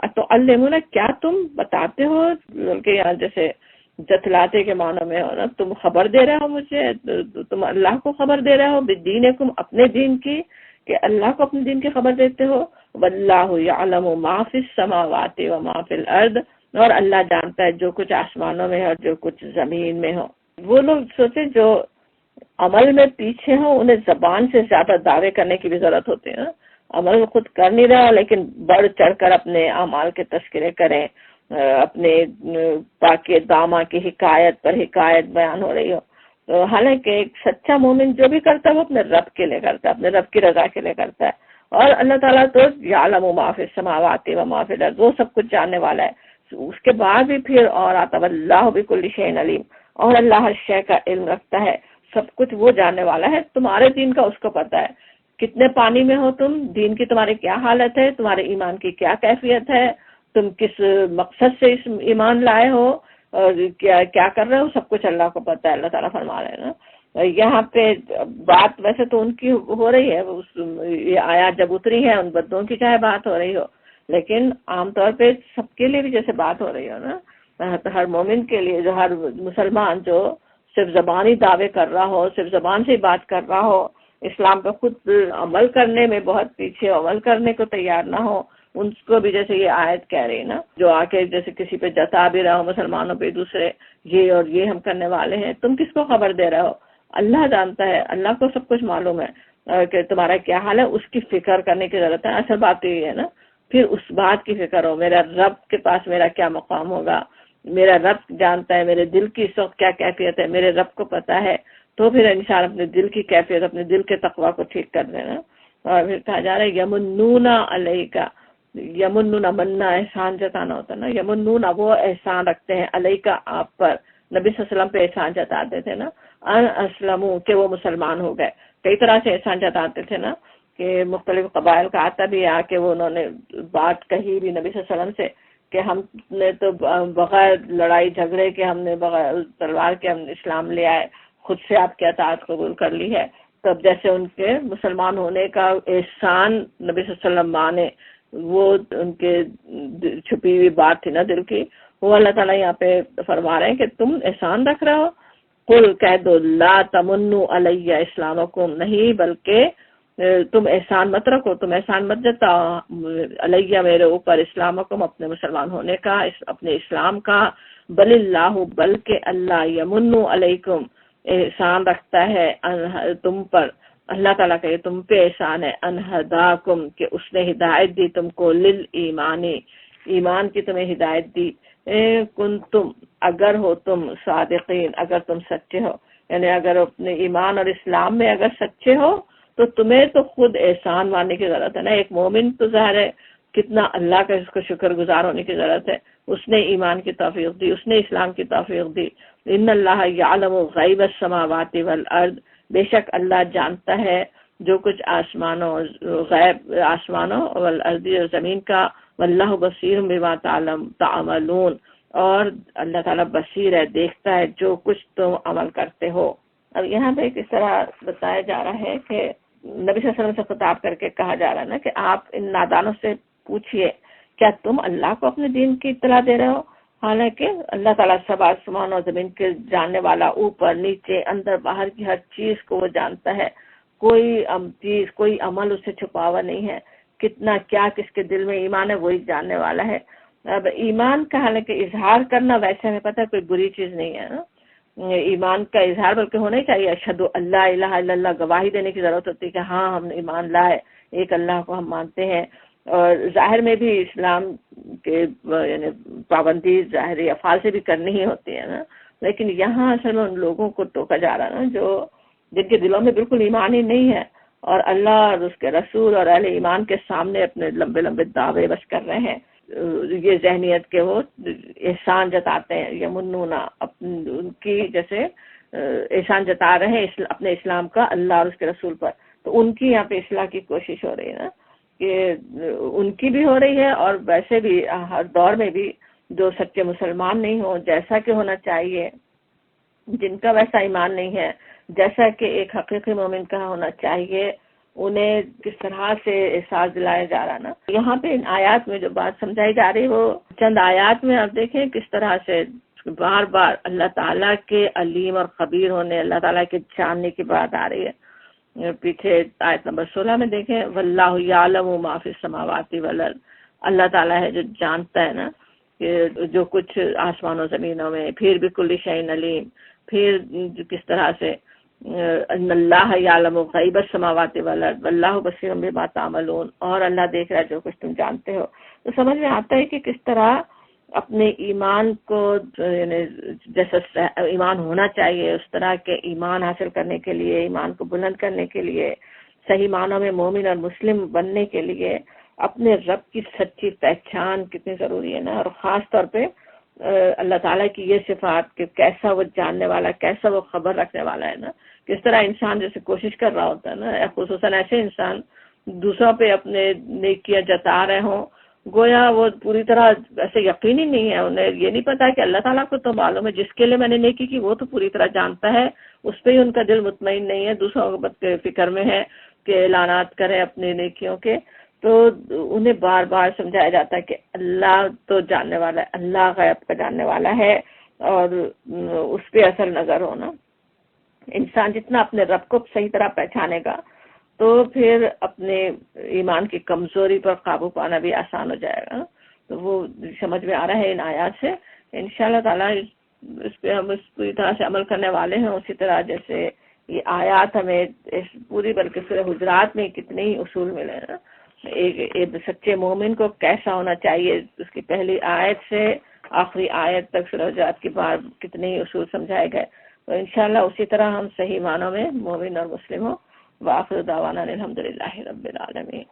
اتعلمون، کیا تم بتاتے ہو، بلکہ یہاں جیسے جتلاتے کے معنی میں ہو نا، تم خبر دے رہے ہو مجھے، تم اللہ کو خبر دے رہے ہو بدینکم، اپنے دین کی، کہ اللہ کو اپنے دین کی خبر دیتے ہو. واللہ یعلم ما فی السماوات و ما فی الارض، اور اللہ جانتا ہے جو کچھ آسمانوں میں ہے اور جو کچھ زمین میں ہو. وہ لوگ سوچے جو عمل میں پیچھے ہوں انہیں زبان سے زیادہ دعوے کرنے کی بھی ضرورت ہوتی ہے. عمل خود کر نہیں رہا لیکن بڑھ چڑھ کر اپنے اعمال کے تذکرے کریں، اپنے پاک دامہ کی حکایت پر حکایت بیان ہو رہی ہو. تو حالانکہ ایک سچا مومن جو بھی کرتا ہے وہ اپنے رب کے لیے کرتا ہے، اپنے رب کی رضا کے لیے کرتا ہے. اور اللہ تعالیٰ تو یعلم ما فی السماوات و ما فی الارض، وہ سب کچھ جاننے والا ہے. اس کے بعد بھی پھر اور آتا واللہ بکل شیء علیم، اور اللہ ہر شے کا علم رکھتا ہے، سب کچھ وہ جاننے والا ہے. تمہارے دین کا اس کو پتہ ہے، کتنے پانی میں ہو تم، دین کی تمہاری کیا حالت ہے، تمہارے ایمان کی کیا کیفیت ہے، تم کس مقصد سے اس ایمان لائے ہو اور کیا کر رہے ہو، سب کچھ اللہ کو پتہ ہے. اللہ تعالیٰ فرما رہے ہیں نا یہاں پہ بات ویسے تو ان کی ہو رہی ہے، یہ آیات جب اتری ہے ان بدوں کی چاہے بات ہو رہی ہو، لیکن عام طور پہ سب کے لیے بھی جیسے بات ہو رہی ہو نا، ہر مومن کے لیے، جو ہر مسلمان جو صرف زبانی دعوے کر رہا ہو، صرف زبان سے ہی بات کر رہا ہو، اسلام پہ خود عمل کرنے میں بہت پیچھے، عمل کرنے کو تیار نہ ہو، ان کو بھی جیسے یہ آیت کہہ رہی نا، جو آ کے جیسے کسی پہ جتا بھی رہا ہو مسلمانوں پہ دوسرے، یہ اور یہ ہم کرنے والے ہیں، تم کس کو خبر دے رہے ہو، اللہ جانتا ہے، اللہ کو سب کچھ معلوم ہے کہ تمہارا کیا حال ہے، اس کی فکر کرنے کی ضرورت ہے. اصل بات یہ ہے نا، پھر اس بات کی فکر ہو میرا رب کے پاس میرا کیا مقام ہوگا، میرا رب جانتا ہے میرے دل کی اس وقت کیا کیفیت ہے، میرے رب کو پتہ ہے. تو پھر انسان اپنے دل کی کیفیت، اپنے دل کے تقوی کو ٹھیک کر دینا. اور پھر کہا جا رہا ہے یمنون علیکا، یمنون مننا احسان جتانا ہوتا ہے نا، یمنون وہ احسان رکھتے ہیں علیکا آپ پر، نبی صلی اللہ علیہ وسلم پہ احسان جتاتے تھے نا، ان اسلموا کہ وہ مسلمان ہو گئے. کئی طرح سے احسان جتاتے تھے نا، کہ مختلف قبائل کا آتا بھی آ کے وہ انہوں نے بات کہی بھی نبی صلی اللہ علیہ وسلم سے کہ ہم نے تو بغیر لڑائی جھگڑے کے، ہم نے بغیر تلوار کے ہم اسلام لے آئے، خود سے آپ کی اطاعت قبول کر لی ہے. تب جیسے ان کے مسلمان ہونے کا احسان نبی صلی اللہ علیہ وسلم مانے، وہ ان کے چھپی ہوئی بات تھی نا دل کی، وہ اللہ تعالیٰ یہاں پہ فرما رہے ہیں کہ تم احسان رکھ رہے ہو. قل کہہ دو لا تمنوا علی اسلامکم، نہیں بلکہ تم احسان مت رکھو، تم احسان مت جتاؤ علیہ میرے اوپر، اسلامکم اپنے مسلمان ہونے کا، اپنے اسلام کا، بل اللہ بلکہ اللہ یمن علیکم احسان رکھتا ہے تم پر، اللہ تعالیٰ کا یہ تم پہ احسان ہے، ان ہداکم کہ اس نے ہدایت دی تم کو، للایمان ایمان کی تمہیں ہدایت دی، کنتم اگر ہو تم صادقین اگر تم سچے ہو، یعنی اگر اپنے ایمان اور اسلام میں اگر سچے ہو تو تمہیں تو خود احسان ماننے کی ضرورت ہے نا. ایک مومن تو ظاہر ہے کتنا اللہ کا اس کو شکر گزار ہونے کی ضرورت ہے، اس نے ایمان کی توفیق دی، اس نے اسلام کی توفیق دی. ان اللہ یعلم غیب السماوات والارض، بے شک اللہ جانتا ہے جو کچھ آسمانوں، غیب آسمانوں والارض اور زمین کا، واللہ بصیر بما تعملون، اور اللہ تعالیٰ بصیر ہے، دیکھتا ہے جو کچھ تم عمل کرتے ہو. اب یہاں پہ اس طرح بتایا جا رہا ہے کہ نبی صلی اللہ علیہ وسلم سے خطاب کر کے کہا جا رہا ہے نا کہ آپ ان نادانوں سے پوچھئے کیا تم اللہ کو اپنے دین کی اطلاع دے رہے ہو، حالانکہ اللہ تعالیٰ سب آسمان اور زمین کے جاننے والا، اوپر نیچے اندر باہر کی ہر چیز کو وہ جانتا ہے. کوئی چیز کوئی عمل اس سے چھپا ہوا نہیں ہے، کتنا کیا کس کے دل میں ایمان ہے وہی جاننے والا ہے۔ اب ایمان کا حالانکہ اظہار کرنا ویسے ہمیں پتہ ہے کوئی بری چیز نہیں ہے نا، ایمان کا اظہار بلکہ ہونا ہی چاہیے، اشہد اللہ الہ الا اللہ، گواہی دینے کی ضرورت ہوتی ہے کہ ہاں ہم ایمان لائے، ایک اللہ کو ہم مانتے ہیں۔ اور ظاہر میں بھی اسلام کے یعنی پابندی ظاہری افعال سے بھی کرنی ہی ہوتی ہے نا، لیکن یہاں اصل میں ان لوگوں کو ٹوکا جا رہا نا جو جن کے دلوں میں بالکل ایمان ہی نہیں ہے، اور اللہ اور اس کے رسول اور اہل ایمان کے سامنے اپنے لمبے لمبے دعوے بس کر رہے ہیں، یہ ذہنیت کے وہ احسان جتاتے ہیں، یمنون ان کی جیسے احسان جتا رہے ہیں اپنے اسلام کا اللہ اور اس کے رسول پر، تو ان کی یہاں پہ اصلاح کی کوشش ہو رہی ہے نا، کہ ان کی بھی ہو رہی ہے، اور ویسے بھی ہر دور میں بھی جو سچے مسلمان نہیں ہوں جیسا کہ ہونا چاہیے، جن کا ویسا ایمان نہیں ہے جیسا کہ ایک حقیقی مومن کا ہونا چاہیے، انہیں کس طرح سے احساس دلایا جا رہا نا۔ یہاں پہ ان آیات میں جو بات سمجھائی جا رہی وہ چند آیات میں آپ دیکھیں کس طرح سے بار بار اللہ تعالیٰ کے علیم اور خبیر ہونے، اللہ تعالیٰ کے جاننے کی بات آ رہی ہے۔ پیچھے آیت نمبر 16 میں دیکھیں واللہ یعلم ما فی السماوات والارض، اللہ تعالیٰ ہے جو جانتا ہے نا کہ جو کچھ آسمان و زمینوں میں، پھر بھی کل شیء علیم، پھر کس طرح سے ان اللہ یعلم غیب السماوات والارض واللہ بصیر بما تعملون، اور اللہ دیکھ رہا ہے جو کچھ تم جانتے ہو۔ تو سمجھ میں آتا ہے کہ کس طرح اپنے ایمان کو یعنی جیسا ایمان ہونا چاہیے اس طرح کے ایمان حاصل کرنے کے لیے، ایمان کو بلند کرنے کے لیے، صحیح معنوں میں مومن اور مسلم بننے کے لیے اپنے رب کی سچی پہچان کتنی ضروری ہے نا، اور خاص طور پہ اللہ تعالیٰ کی یہ صفات کہ کیسا وہ جاننے والا، کیسا وہ خبر رکھنے والا ہے نا، کس طرح انسان جیسے کوشش کر رہا ہوتا ہے نا، خصوصاً ایسے انسان دوسروں پہ اپنے نیکیاں جتا رہے ہوں، گویا وہ پوری طرح ایسے یقینی نہیں ہے، انہیں یہ نہیں پتا کہ اللہ تعالیٰ کو تو معلوم ہے جس کے لیے میں نے نیکی کی وہ تو پوری طرح جانتا ہے، اس پہ ہی ان کا دل مطمئن نہیں ہے، دوسروں کو بد فکر میں ہے کہ اعلانات کریں اپنے نیکیوں کے، تو انہیں بار بار سمجھایا جاتا ہے کہ اللہ تو جاننے والا ہے، اللہ غیب کا جاننے والا ہے، اور اس پہ اثر نظر ہونا۔ انسان جتنا اپنے رب کو صحیح طرح پہچانے گا تو پھر اپنے ایمان کی کمزوری پر قابو پانا بھی آسان ہو جائے گا، تو وہ سمجھ میں آ رہا ہے ان آیات سے۔ انشاءاللہ تعالیٰ اس پہ ہم اس پوری طرح سے عمل کرنے والے ہیں، اسی طرح جیسے یہ آیات ہمیں اس پوری بلکہ سورہ حجرات میں کتنے ہی اصول ملے ہیں نا، ایک سچے مومن کو کیسا ہونا چاہیے، اس کی پہلی آیت سے آخری آیت تک سورہ حجرات کی بار کتنے ہی اصول سمجھائے گئے، تو انشاءاللہ اسی طرح ہم صحیح معنوں میں مومن اور مسلم ہوں۔ وآخر دعوانا الحمدللہ رب العالمین۔